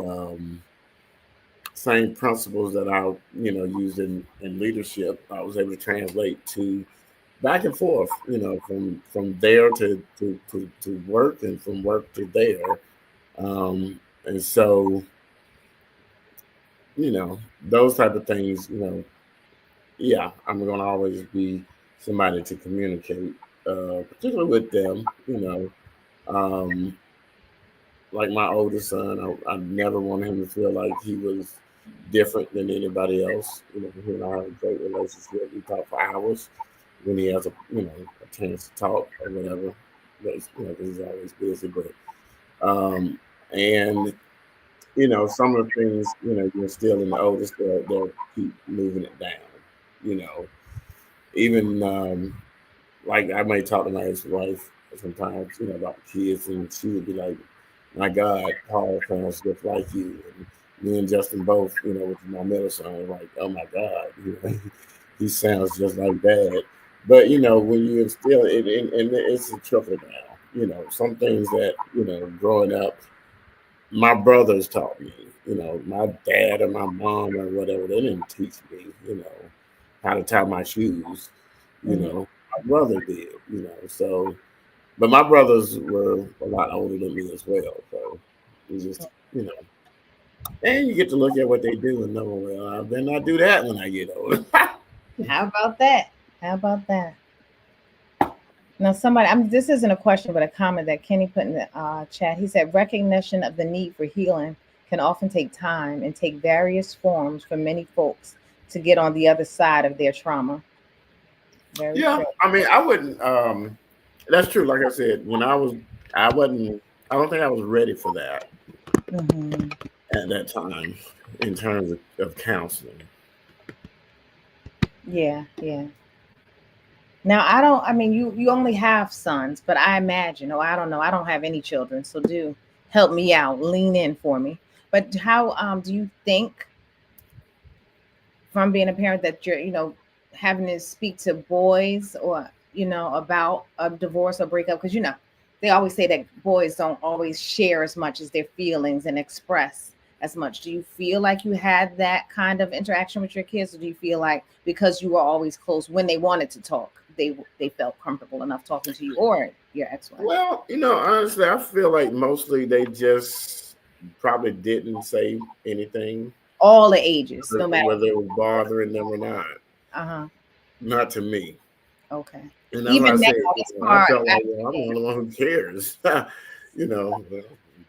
same principles that I, used in leadership, I was able to translate to back and forth, from there to work and from work to there. And so, those type of things, yeah, I'm going to always be somebody to communicate, particularly with them, um, like my oldest son, I never wanted him to feel like he was different than anybody else. He and I have a great relationship. We talk for hours when he has a chance to talk or whatever. But because he's always busy. But and some of the things you're still in the oldest, they'll keep moving it down. You know, even like I may talk to my ex-wife sometimes, about kids, and she would be like, "My God, Paul sounds just like you." And me and Justin both, which is my middle son, are like, "Oh my God, he sounds just like Dad." But when you instill it, and it's a trickle down. Some things that growing up, my brothers taught me. My dad or my mom or whatever, they didn't teach me. How to tie my shoes. Mhm. My brother did. So but my brothers were a lot older than me as well. So it's just, and you get to look at what they do and know, well, I better not do that when I get older. How about that? How about that? Now, somebody, this isn't a question, but a comment that Kenny put in the chat. He said, recognition of the need for healing can often take time and take various forms for many folks to get on the other side of their trauma. Very Yeah, true. I mean, I wouldn't. That's true. Like I said, I wasn't. I don't think I was ready for that Hmm. at that time in terms of counseling. Yeah, yeah. Now, I don't, I mean, you only have sons, but I imagine, oh, I don't know, I don't have any children, so do help me out, lean in for me. But how do you think from being a parent that you're, having to speak to boys or, about a divorce or breakup? Because, they always say that boys don't always share as much as their feelings and express as much. Do you feel like you had that kind of interaction with your kids, or do you feel like because you were always close when they wanted to talk, they felt comfortable enough talking to you or your ex-wife? Well, honestly, I feel like mostly they just probably didn't say anything, All the ages, no matter. whether it was bothering them or not. Uh-huh. Not to me. Okay. And that's why I Even now, said, as I far felt like, as well, I'm the only one who cares. Well,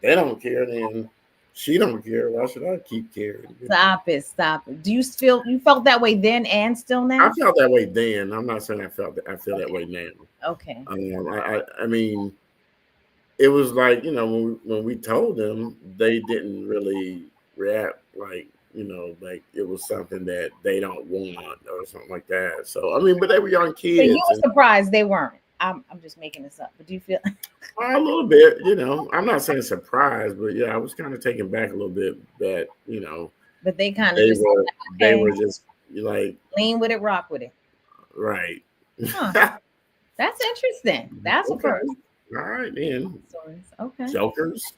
they don't care, then she don't care. Why should I keep caring? stop it, stop it. Do you feel you felt that way then and still I now? felt that way then. I'm not saying I feel that way now. Okay. I mean, it was like when we told them, they didn't really react like like it was something that they don't want or something like that. So I mean, but they were young So you kids, and were surprised they weren't. I'm just making this up. But do you feel a little bit, I'm not saying surprised, but yeah, I was kind of taken back a little bit that but they kind of they just were they okay, were just like lean with it, rock with it. right. Huh. That's interesting. That's a Okay, first. all right then, Stories. Okay. jokers.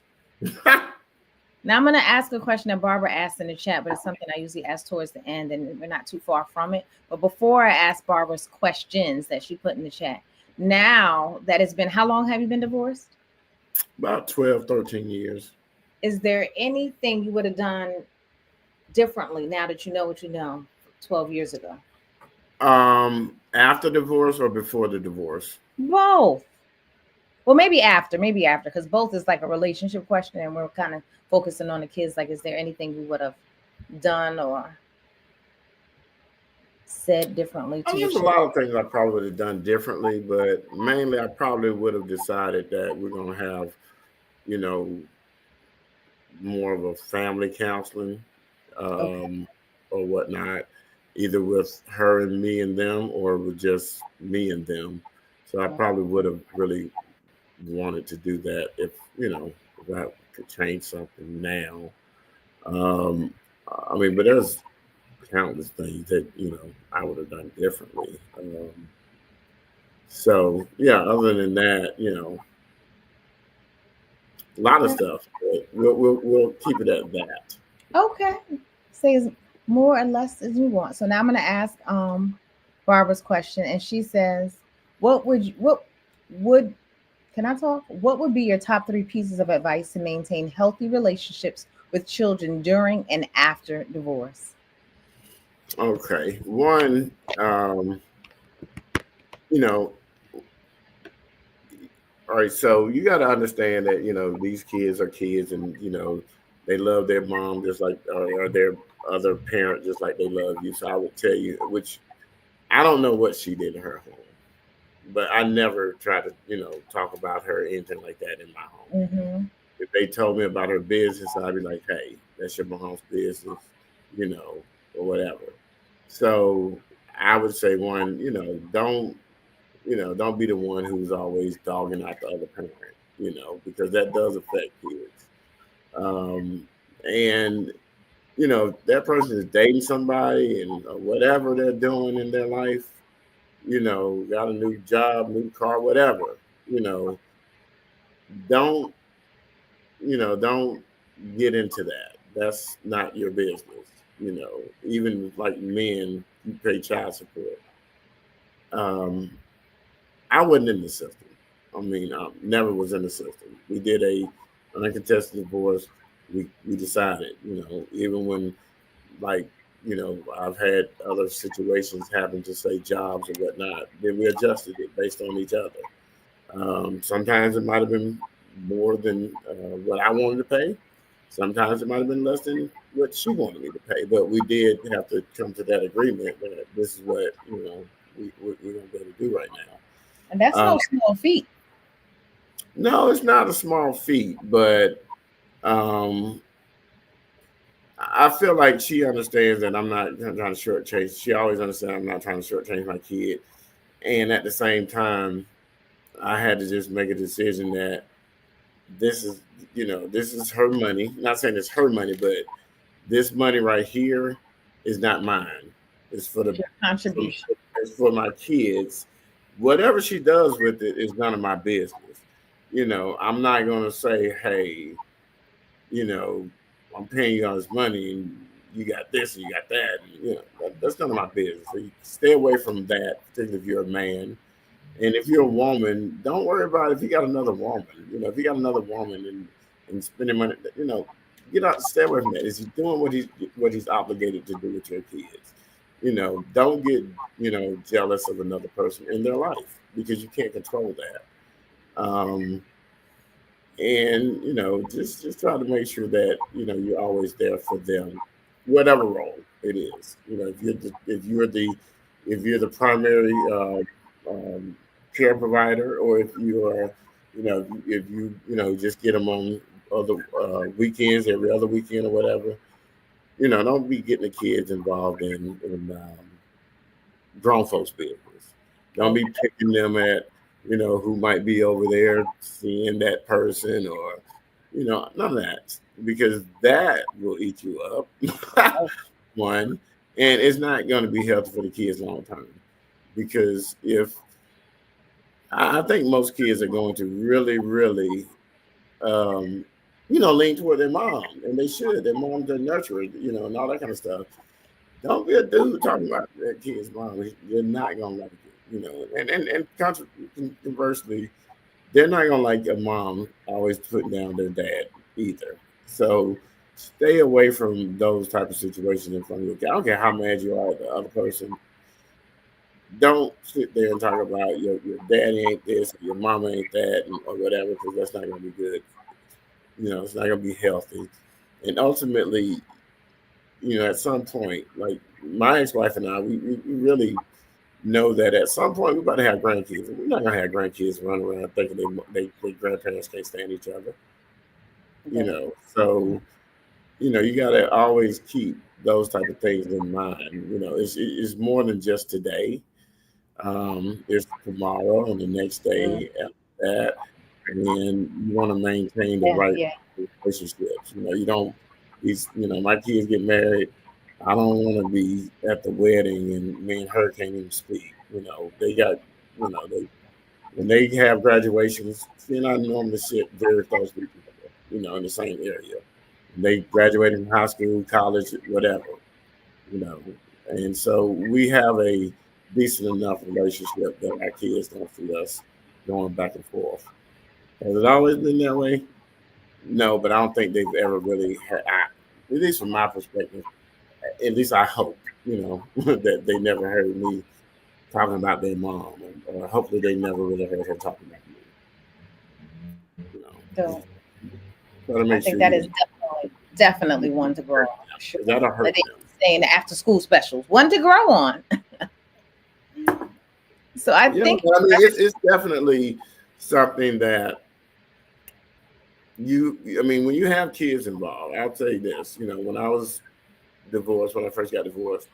Now I'm gonna ask a question that Barbara asked in the chat, but it's something I usually ask towards the end, and we're not too far from it. But before I ask Barbara's questions that she put in the chat, now that it's been how long have you been divorced? About 12, 13 years. Is there anything you would have done differently now that you know what you know 12 years ago? After divorce or before the divorce? Both. Well, maybe after, because both is like a relationship question, and we're kind of focusing on the kids. Like, is there anything you would have done or said differently I to mean, your there's a children? lot of things I probably would have done differently, but mainly I probably would have decided that we're gonna have, you know, more of a family counseling, Okay. um, or whatnot, either with her and me and them, or with just me and them. So I probably would have really wanted to do that if I could change something now. Um, I mean, but there's countless things that I would have done differently. So yeah, other than that, a lot of Okay. stuff. But we'll keep it at that. Okay. say as more or less as you want. So now I'm going to ask Barbara's question, and she says, what would can I talk? What would be your top three pieces of advice to maintain healthy relationships with children during and after divorce? Okay. One, you know, all right, so you got to understand that these kids are kids, and they love their mom just like or their other parent just like they love you. So I would tell you, which I don't know what she did in her home, but I never try to talk about her or anything like that in my home. Mm-hmm. If they told me about her business, I'd be like, hey, that's your mom's business, or whatever. So I would say one, don't be the one who's always dogging out the other parent, because that does affect kids. And that person is dating somebody and whatever they're doing in their life, got a new job, new car, whatever, you know, don't, don't get into that. That's not your business. Even like men, you pay child support. Um, I wasn't in the system. I mean, I never was in the system. We did a uncontested divorce. We decided, even when like, I've had other situations happen to say jobs or whatnot, then we adjusted it based on each other. Sometimes it might have been more than what I wanted to pay. Sometimes it might have been less than what she wanted me to pay. But we did have to come to that agreement that this is what we're gonna be able to do right And that's now. no small feat. No, it's not a small feat, but um, I feel like she understands that I'm not trying to shortchange. She always understands I'm not trying to shortchange my kid, and at the same time, I had to just make a decision that this is, this is her money. Not saying it's her money, but this money right here is not mine. It's for It's the your for, contribution. it's for my kids. Whatever she does with it is none of my business. I'm not gonna say, hey, you know, I'm paying you all this money and you got this and you got that. And, that's none of my business. So you stay away from that, particularly if you're a man. And if you're a woman, don't worry about if you got another woman. If you got another woman and spending money, get out, stay away from that. Is he doing what he's obligated to do with your kids? Don't get jealous of another person in their life because you can't control that. And just try to make sure that you're always there for them, whatever role it is. If you're the primary care provider, or if you are, if you just get them on other weekends, every other weekend or whatever. Don't be getting the kids involved in grown folks' business. Don't be Okay. picking them at, who might be over there seeing that person, or, none of that, because that will eat you up. Oh, One, and it's not going to be healthy for the kids long term. Because if I think most kids are going to really, really, um, lean toward their mom, and they should. Their mom's their nurturer, and all that kind of stuff. Don't be a dude talking about that kid's mom. They're not gonna like it, and conversely, they're not gonna like a mom always putting down their dad either. So stay away from those type of situations in front of your kid. I don't care how mad you are at the other person. Don't sit there and talk about your daddy ain't this or your mama ain't that or whatever, because that's not gonna be good. It's not gonna be healthy. And ultimately, at some point, like my ex-wife and I, we really know that at some point we're about to have grandkids. We're not gonna have grandkids running around thinking they grandparents can't stand each other. okay. So you gotta always keep those type of things in mind. It's more than just today. It's tomorrow and the next Mm, day after that, and you want to maintain the yeah, right yeah. relationships. You don't. These, my kids get married. I don't want to be at the wedding and me and her can't even speak. They got, they when they have graduations, she and I normally sit very close to each other, in the same area. They graduated from high school, college, whatever, you know. And so we have a decent enough relationship that our kids don't see us going back and forth. Has it always been that way? No, but I don't think they've ever really had, at least from my perspective, at least I hope, that they never heard me talking about their mom, or hopefully they never really heard her talking about me. You know, So got to I make think sure that you is definitely one to grow hurt on them for sure. because that'll Let hurt it them. stay in the after school specials. One to grow on. So I Yeah, think but I mean, it's definitely something that I mean, when you have kids involved, I'll tell you this, when I was divorced, when I first got divorced,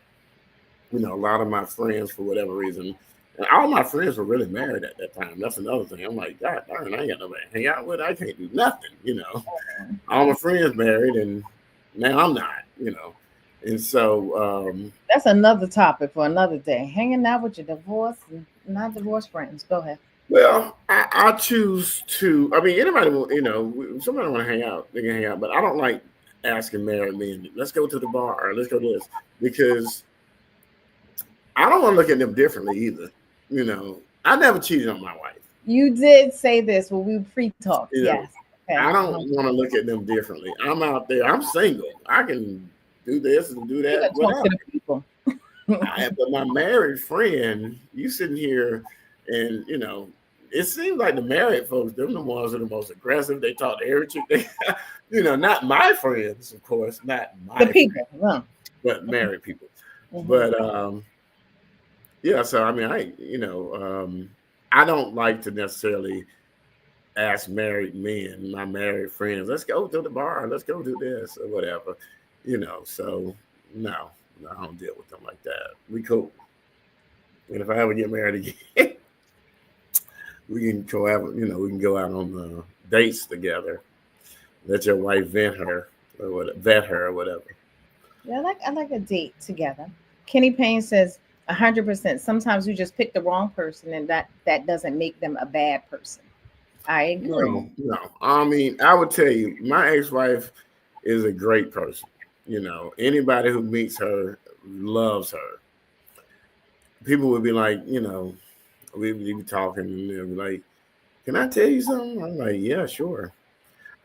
a lot of my friends, for whatever reason, and all my friends were really married at that time. That's another thing. I'm like, God darn, I ain't got nobody to hang out with. I can't do nothing. All my friends married, and now I'm not. And so, that's another topic for another day. Hanging out with your divorced and not divorced friends. Go ahead. well, I choose to. I mean, anybody will, if somebody want to hang out, they can hang out. But I don't like asking married men, let's go to the bar or let's go to this, because I don't want to look at them differently either. I never cheated on my wife. You did say this when we pre-talked. You know, Yes. Okay. I don't Uh-huh. want to look at them differently. I'm out there. I'm single. I can do this and do You that, gotta talk to whatever. the people. But my married friend, you sitting here, and it seems like the married folks, them the ones that are the most aggressive. They talk to every chick. Not my friends, of course, not The my friends, people. Huh. but married people. Hmm. But yeah. So I mean, I don't like to necessarily ask married men, my married friends, let's go to the bar, let's go do this or whatever. So no, no, I don't deal with them like that. We cool. And if I ever get married again, we can go out, we can go out on dates together. Let your wife vet her or whatever. Yeah, I like a date together. Kenny Payne says 100%. Sometimes you just pick the wrong person, and that doesn't make them a bad person. I agree. No, no. I mean, I would tell you, my ex-wife is a great person. Anybody who meets her loves her. People would be like, we'd be talking, and they'll be like, "Can I tell you something?" I'm like, "Yeah, sure."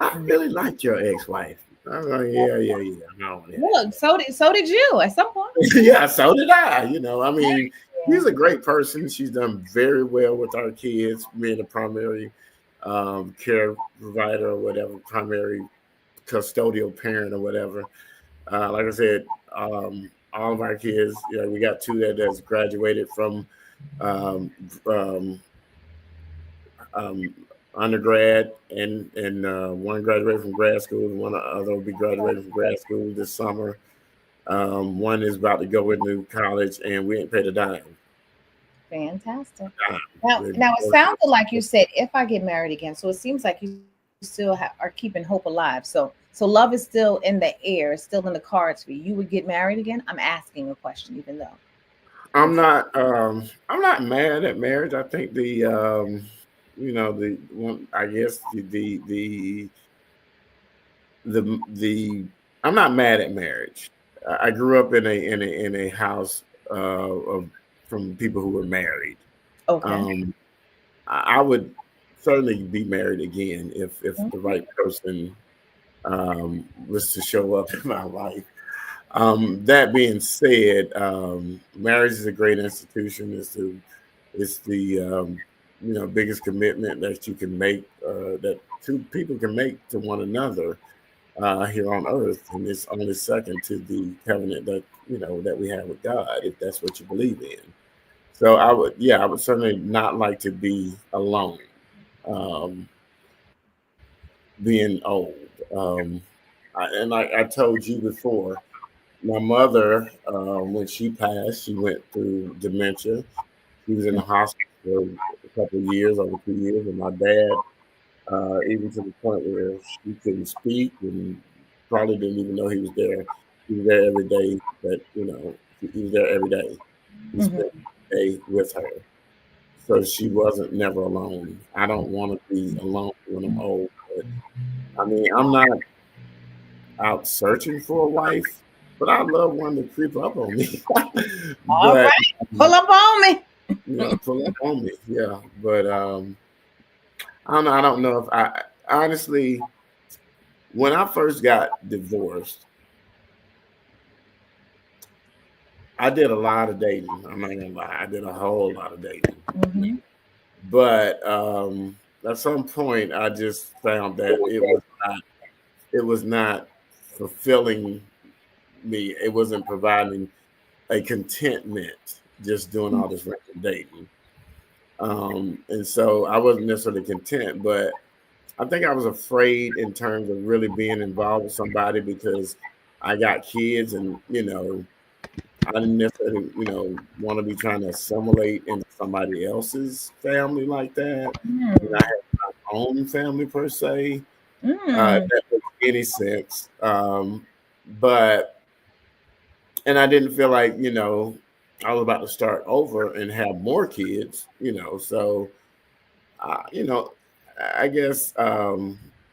I Mm. really liked your ex-wife. I'm like, "Yeah, yeah, yeah." I don't want to hear Look, so did you at some point. that. Yeah, so did I. I mean, Yeah. she's a great person. She's done very well with our kids, being the primary care provider or whatever, primary custodial parent or whatever. Like I said, all of our kids, we got two that's graduated from um, um, um, undergrad, and one graduated from grad school, and one other will be graduating from grad school this summer. One is about to go into college, and we ain't paid a dime. Fantastic. Dime. Now it sounded like you said if I get married again. So it seems like you still are keeping hope alive. So love is still in the air, it's still in the cards for you. You would get married again? I'm asking a question, even though I'm it's not. I'm not mad at marriage. I think the one. I guess the. I'm not mad at marriage. I grew up in a house of from people who were married. okay. Um, I would certainly be married again if the right person was to show up in my life. That being said, marriage is a great institution. It's the biggest commitment that you can make, that two people can make to one another here on earth, and it's only second to the covenant that we have with God, if that's what you believe in. So I would certainly not like to be alone, um, being old. And like I told you before, my mother, when she passed, she went through dementia. She was in the hospital for a couple of years, over 2 years, and my dad, even to the point where he couldn't speak and probably didn't even know he was there. He was there every day, but he was there every day. He spent Hmm. the day with her, so she wasn't never alone. I don't want to be alone when I'm old, but I mean, I'm not. out searching for a wife, but I love one to creep up on me. All But right, pull up on me. pull up on me, yeah. But I don't know. I don't know if I honestly, when I first got divorced, I did a lot of dating. I'm not gonna lie, I did a whole lot of dating. Hmm. But at some point, I just found that it was not fulfilling me. It wasn't providing a contentment just doing all this random dating. And so I wasn't necessarily content, but I think I was afraid in terms of really being involved with somebody because I got kids and, I didn't necessarily, want to be trying to assimilate into somebody else's family like that. And I Mm. had my own family per se, if Mm. that makes any sense. But and I didn't feel like, I was about to start over and have more kids, so you know, I guess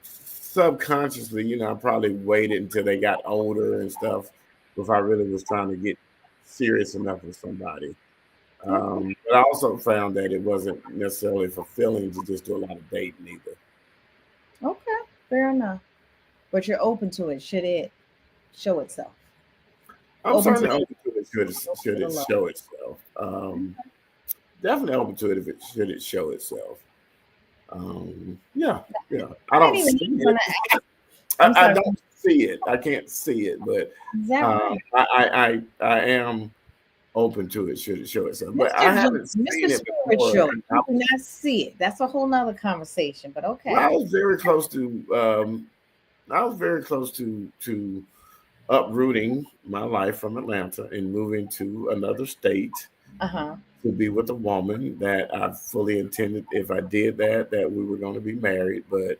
subconsciously, I probably waited until they got older and stuff before I really was trying to get serious enough with somebody. Okay. But I also found that it wasn't necessarily fulfilling to just do a lot of dating either. Okay. Fair enough. But you're open to it. Should it show itself? I'm Open to certainly the open to it should to the it love. show itself. Definitely open to it if it should it show itself. Yeah, yeah. I I ain't don't even see gonna. it. I'm I sorry. don't see it. I can't see it, but Is that right? I am open to it should it show itself. But I haven't Mr. seen it Spirit before. Show. You do not see it. That's a whole nother conversation. But Well, okay. I was very close to uprooting my life from Atlanta and moving to another state Uh huh. to be with a woman that I fully intended if I did that we were going to be married. But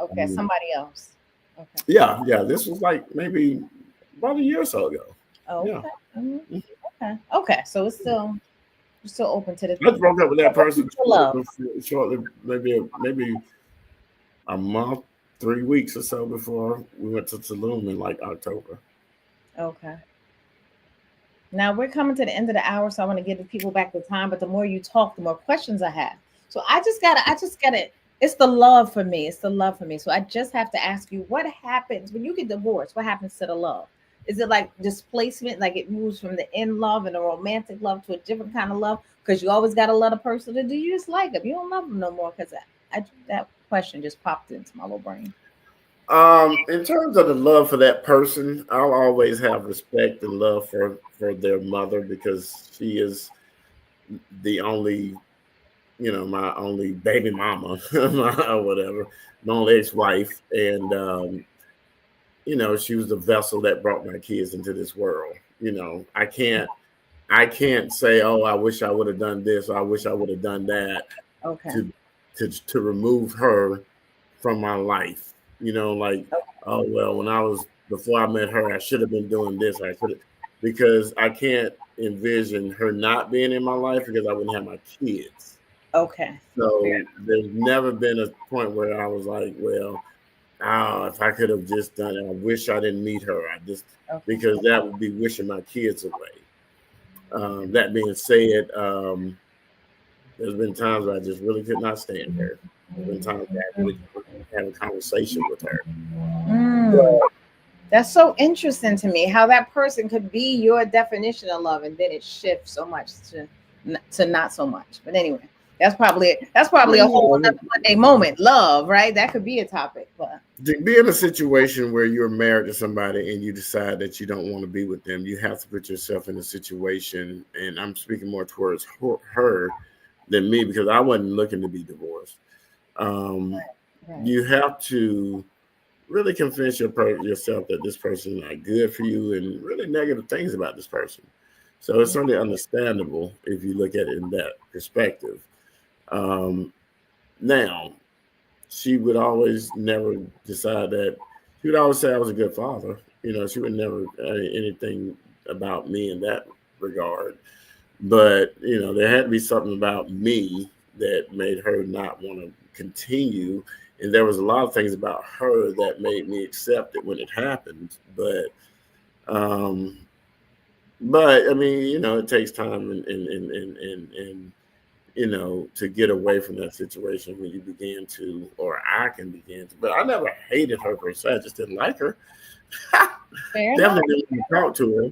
Okay. um, Somebody else. Okay. yeah, yeah, this was like maybe about a year or so ago. Yeah. Okay. Mhm. Okay. Okay. So it's still you're still open to the I broke up with that open person to love. shortly, maybe a month, 3 weeks or so before we went to Tulum in like October. Okay. Now we're coming to the end of the hour, so I want to give the people back the time. But the more you talk, the more questions I have. So I just gotta. It's the love for me. It's the love for me. So I just have to ask you, what happens when you get divorced? What happens to the love? Is it like displacement, like it moves from the in love and a romantic love to a different kind of love? Because you always got to love a person, or do you just like them? You don't love them no more. Because that question just popped into my little brain. In terms of the love for that person, I'll always have respect and love for their mother because she is the only, my only baby mama or whatever, my only ex-wife, and she was the vessel that brought my kids into this world. I can't say, oh, I wish I would have done this, or I wish I would have done that Okay. to to remove her from my life. Like, oh well, when I was before I met her, I should have been doing this. I could have because I can't envision her not being in my life because I wouldn't have my kids. Okay. So there's never been a point where I was like, well, oh, if I could have just done it, I wish I didn't meet her. I just Okay. because that would be wishing my kids away. That being said, there's been times where I just really could not stand her. There's been times where I really couldn't have a conversation with her. Mm. That's so interesting to me how that person could be your definition of love, and then it shifts so much to not so much. But anyway, that's probably a whole Yeah, other Monday moment. Love, right? That could be a topic. But to be in a situation where you're married to somebody and you decide that you don't want to be with them, you have to put yourself in a situation, and I'm speaking more towards her than me because I wasn't looking to be divorced. Um, right, you have to really convince yourself that this person is not good for you and really negative things about this person. So it's certainly understandable if you look at it in that perspective. Um, Now, she would always never decide that she would always say I was a good father. She would never anything about me in that regard. But there had to be something about me that made her not want to continue. And there was a lot of things about her that made me accept it when it happened. Um, but I mean, it takes time and to get away from that situation when you begin to, or I can begin to. But I never hated her per se. I just didn't like her. Fair enough. Definitely didn't want to talk to her.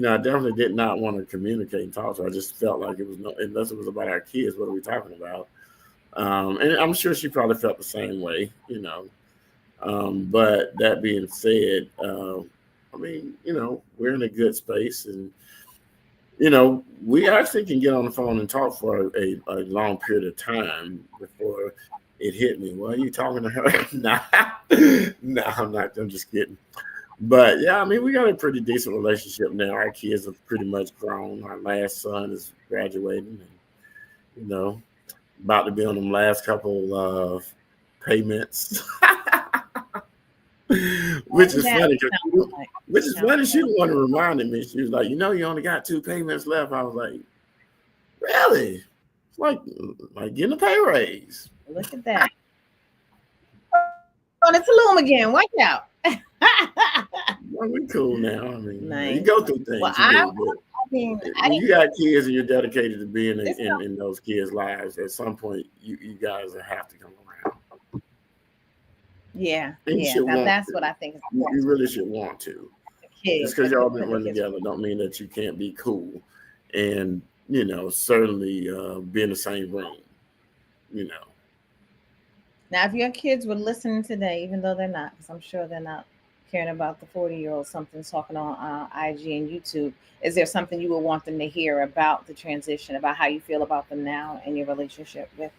I definitely did not want to communicate and talk to her. I just felt like it was no, unless it was about our kids, what are we talking about? And I'm sure she probably felt the same way. But that being said, I mean, we're in a good space, and we actually can get on the phone and talk for a long period of time before it hit me. Well, are you talking to her? Nah, nah, I'm not. I'm just kidding. But yeah, I mean, we got a pretty decent relationship now. Our kids have pretty much grown. Our last son is graduating, and you know, about to be on them last couple of payments. Which is Yeah, funny it because sounds like. which It is sounds funny. She like. the one who reminded me. She was like, you only got 2 payments left. I was like, really? It's like getting a pay raise. Look at that. On its loom again. Watch out. Well, we cool now. I mean, you Nice. go through Well, things, you I do, but mean, I when didn't. you got kids and you're dedicated to being This in those kids' lives, at some point you guys have to come around, Yeah, and you yeah. should Now want that's what to. I think is You important really should want to. for Just kids, because y'all been putting the running kids. together don't mean that you can't be cool, and certainly be in the same room. You know, Now, if your kids were listening today, even though they're not, because I'm sure they're not caring about the 40-year-old something talking on IG and YouTube, is there something you would want them to hear about the transition, about how you feel about them now and your relationship with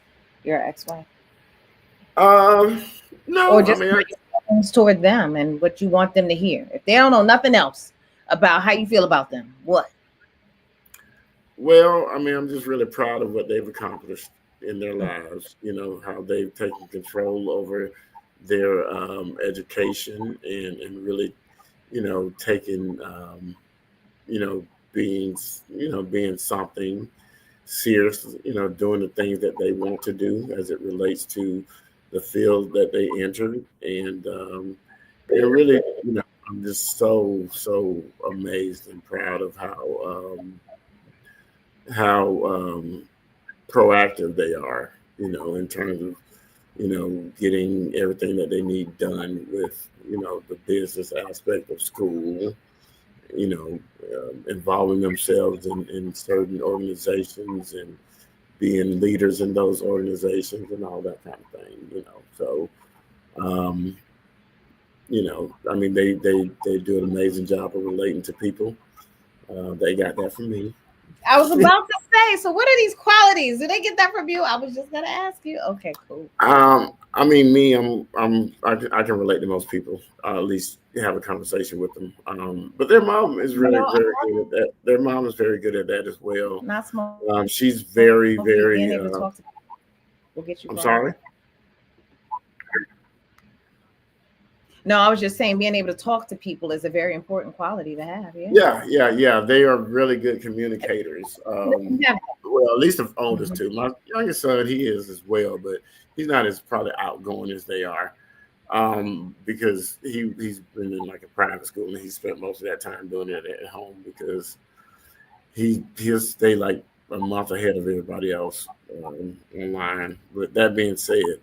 your ex-wife, um, or no, I just mean, things toward them and what you want them to hear? If they don't know nothing else about how you feel about them, what? well, I mean, I'm just really proud of what they've accomplished in their lives. How they've taken control over their education and really, taking, you know, being something serious, doing the things that they want to do as it relates to the field that they entered. And really, I'm just so amazed and proud of how proactive they are, in terms of, getting everything that they need done with, the business aspect of school, involving themselves in certain organizations and being leaders in those organizations and all that kind of thing. So, um, I mean, they do an amazing job of relating to people. They got that from me. I was about to say, so what are these qualities? Did they get that from you? I was just gonna ask you. Okay, cool. I mean, me, I can relate to most people. At least have a conversation with them. But their mom is You really know, very good at that. Their mom is very good at that as well. not smoking, She's being very, able to talk to very. people will get you far. I'm sorry. No, I was just saying being able to talk to people is a very important quality to have. Yeah. Yeah. They are really good communicators. Yeah. Well, at least the oldest Mhm. two. My youngest son, he is as well, but he's not as probably outgoing as they are. Because he's been in like a private school and he spent most of that time doing it at home because he'll stay like a month ahead of everybody else online. But that being said,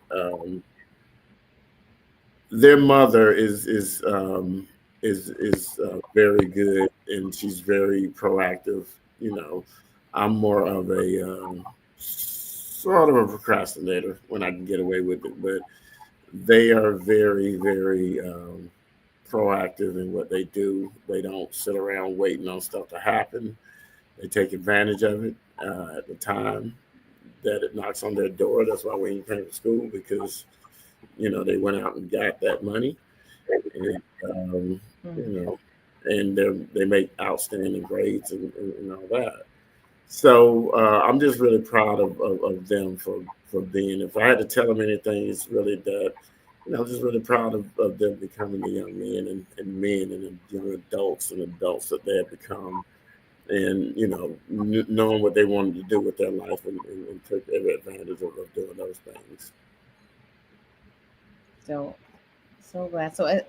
their mother is very good and she's very proactive. You know, I'm more of a sort of a procrastinator when I can get away with it, but they are very, very proactive in what they do. They don't sit around waiting on stuff to happen. They take advantage of it at the time that it knocks on their door. That's why we ain't paying for school because they went out and got that money, and you Mhm. know, and they make outstanding grades and all that. So I'm just really proud of them for being. If I had to tell them anything, it's really that I'm just really proud of them becoming the young men and men and the young adults and adults that they have become and knowing what they wanted to do with their life, and took every advantage of doing those things. So so glad. So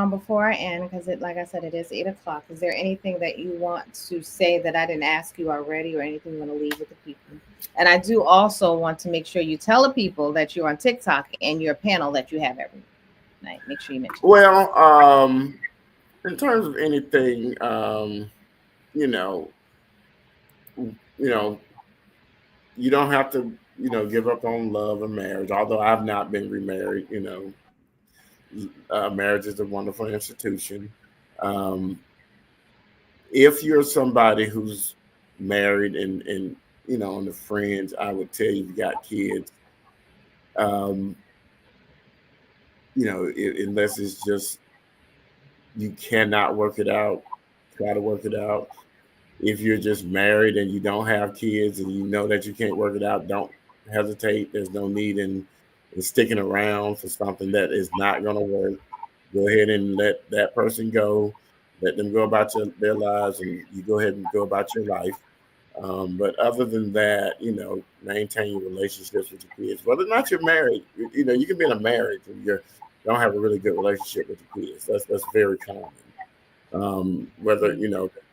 before I end, because it, like I said, it is 8 o'clock. Is there anything that you want to say that I didn't ask you already, or anything you want to leave with the people? And I do also want to make sure you tell the people that you're on TikTok and your panel that you have every night. Make sure you mention that. Well, in terms of anything, you know, you know, you don't have to, give up on love or marriage. Although I've not been remarried, marriage is a wonderful institution. Um, if you're somebody who's married and on the friends, I would tell you, if you got kids, um, unless it's just you cannot work it out, try to work it out. If you're just married and you don't have kids and you know that you can't work it out, don't hesitate. There's no need in sticking around for something that is not going to work. Go ahead and let that person go. Let them go about their lives, and you go ahead and go about your life. But other than that, maintain your relationships with your kids. Whether or not you're married, you can be in a marriage and you don't have a really good relationship with the kids. That's very common. Whether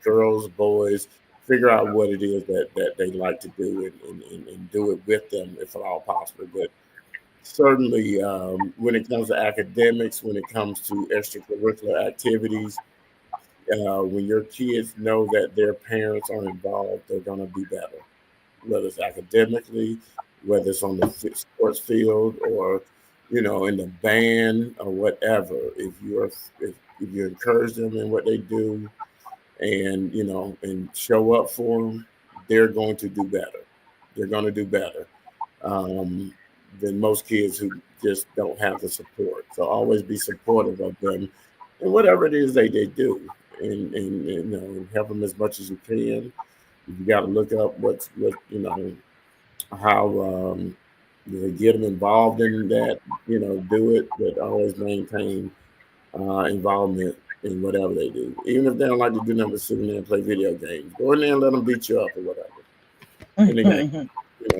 girls, boys, figure out what it is that they like to do, and do it with them if at all possible. But certainly, when it comes to academics, when it comes to extracurricular activities, when your kids know that their parents are involved, they're going to be better, whether it's academically, whether it's on the sports field, or in the band or whatever. If you encourage them in what they do, and show up for them, they're going to do better. They're going to do better um, than most kids who just don't have the support. So always be supportive of them and whatever it is they do, and and help them as much as you can. You got to look up how get them involved in that. Do it, but always maintain involvement in whatever they do. Even if they don't like to do nothing but sit in there and play video games, go in there and let them beat you up or whatever in the game.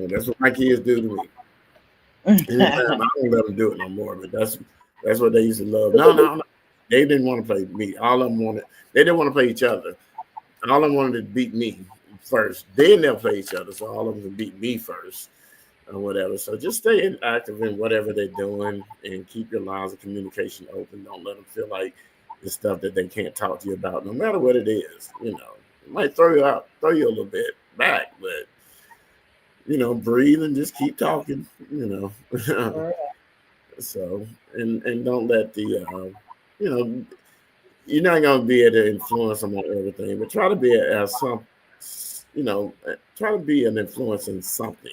That's what my kids do to me. Anytime, I don't let them do it no more. But that's what they used to love. No, no, no. They didn't want to play me. All of them wanted. They didn't want to play each other. All of them wanted to beat me first. Then they'll play each other. So all of them can beat me first or whatever. So just stay active in whatever they're doing and keep your lines of communication open. Don't let them feel like it's stuff that they can't talk to you about, no matter what it is. It might throw you out, throw you a little bit back, but breathe and just keep talking. So and don't let you know, you're not gonna be able to influence them on everything, but try to be try to be an influence in something.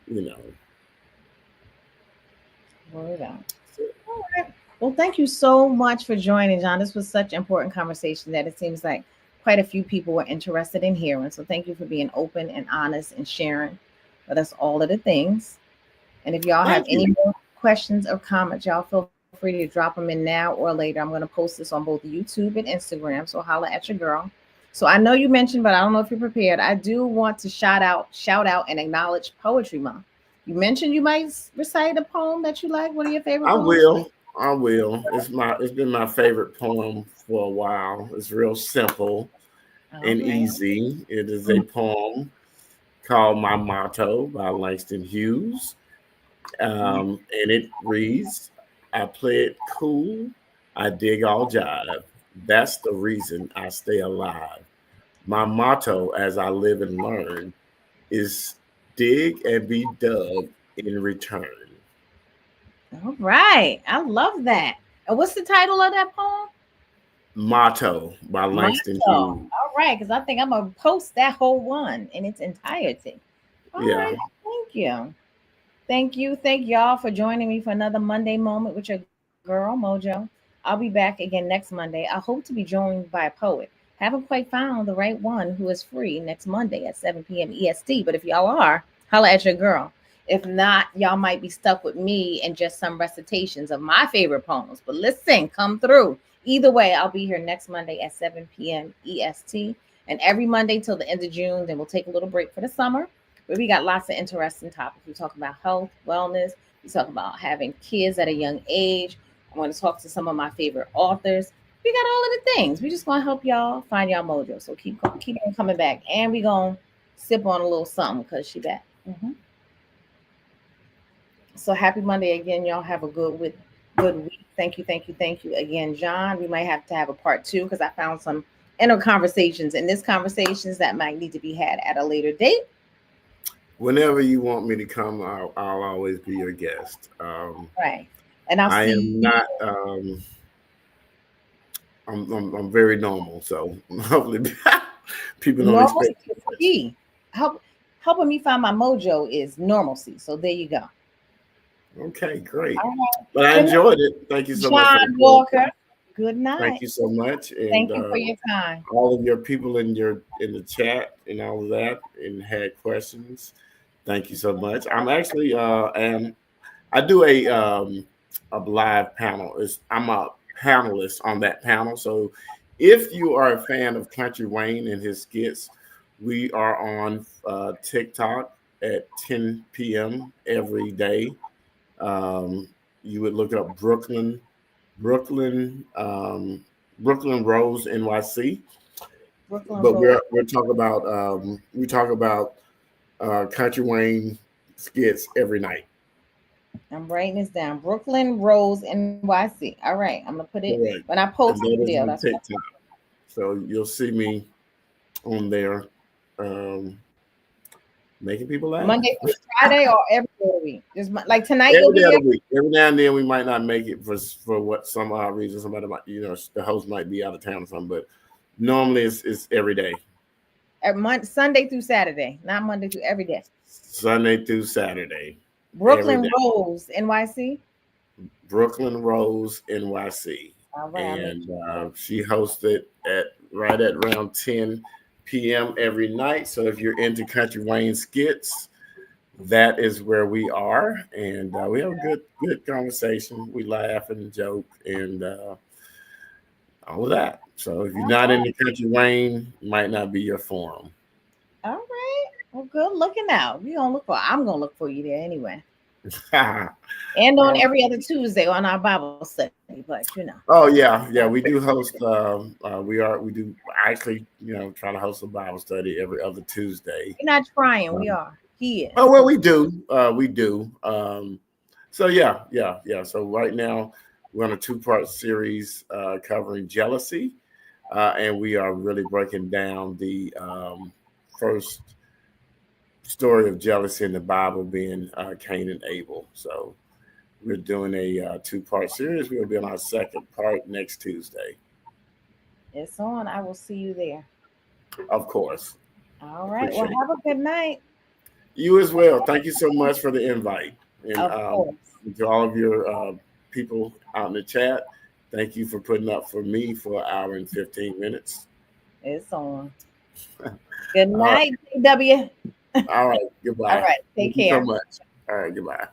You know. Word out. All right. Well, thank you so much for joining, John. This was such an important conversation that it seems like quite a few people were interested in hearing. So thank you for being open and honest and sharing with us all of the things. And if y'all have Thank any you. more questions or comments, y'all feel free to drop them in now or later. I'm going to post this on both YouTube and Instagram. So holla at your girl. So I know you mentioned, but I don't know if you're prepared. I do want to shout out, and acknowledge Poetry Month. You mentioned you might recite a poem that you like. What are your favorite I poems? will. I will. It's been my favorite poem for a while. It's real simple All and right. easy. It is a poem called My Motto by Langston Hughes. And it reads, I play it cool, I dig all jive. That's the reason I stay alive. My motto as I live and learn is dig and be dug in return. All right. I love that. And what's the title of that poem? Motto by Langston Motto. Hughes. All right, because I think I'm gonna post that whole one in its entirety. All Yeah. right, thank you. Thank you. Thank y'all for joining me for another Monday moment with your girl, Mojo. I'll be back again next Monday. I hope to be joined by a poet. Haven't quite found the right one who is free next Monday at 7 p.m. EST, but if y'all are, holla at your girl. If not, y'all might be stuck with me and just some recitations of my favorite poems. But listen, come through. Either way, I'll be here next Monday at 7 p.m. EST. And every Monday till the end of June, then we'll take a little break for the summer. But we got lots of interesting topics. We talk about health, wellness. We talk about having kids at a young age. I want to talk to some of my favorite authors. We got all of the things. We just want to help y'all find y'all mojo. So keep on coming back, and we gonna sip on a little something because she back. So happy Monday again, y'all. Have a good week. Thank you again, John. We might have to have a part two because I found some inner conversations in this conversations that might need to be had at a later date. Whenever you want me to come, I'll always be your guest. Right. And I'll I see am not. I'm very normal, so hopefully people don't normalcy expect too is much. key. Help Helping me find my mojo is normalcy. So there you go. Okay, great. All right. But I Good enjoyed night, it. Thank you so much for the John question. Walker. Good Thank night. you so much, and Thank you for your time. all of your people in the chat and all of that, and had questions. Thank you so much. I'm actually am I do a live panel. I'm a panelist on that panel. So if you are a fan of Country Wayne and his skits, we are on TikTok at 10 p.m. every day. Um, you would look up Brooklyn, Brooklyn Rose NYC. Brooklyn But Road. we're talking about we talk about Country Wayne skits every night. I'm writing this down. Brooklyn Rose NYC. All right. I'm gonna put it when I Correct. post And the that is video. on That's what TikTok. So you'll see me on there um, making people laugh. Monday through Friday or every day of the week. Just like tonight you'll Every be day of here. the week. Every now and then we might not make it for what some odd reason. Somebody might, the host might be out of town or something. But normally it's every day, Sunday through Saturday, not Monday through every day. Sunday through Saturday, every Brooklyn day. Rose NYC. Brooklyn Rose NYC, All right, I'll make and she hosted at right at around 10 p.m. every night. So if you're into Country Wayne skits, that is where we are, and we have a good conversation. We laugh and joke and all of that. So if you're all not right. into Country Wayne, might not be your forum. All right. Well, good looking out. We gonna look for. I'm gonna look for you there anyway. And on Um, every other Tuesday on our Bible study, but oh yeah, we do host. We do actually try to host a Bible study every other Tuesday. we're not trying. We Um, are. He oh is. well, we do. So yeah. So right now we're on a two-part series covering jealousy, and we are really breaking down the first story of jealousy in the Bible, being Cain and Abel. So we're doing a two-part series. We'll be on our second part next Tuesday. It's on. I will see you there. Of course. All right. Well, Appreciate it. have a good night. You as well. Thank you so much for the invite. And Of course. to all of your people out in the chat, thank you for putting up for me for an hour and 15 minutes. It's on. Good All right. night, W. All right. All Goodbye. right. Thank Take you so care. much. All right. Goodbye.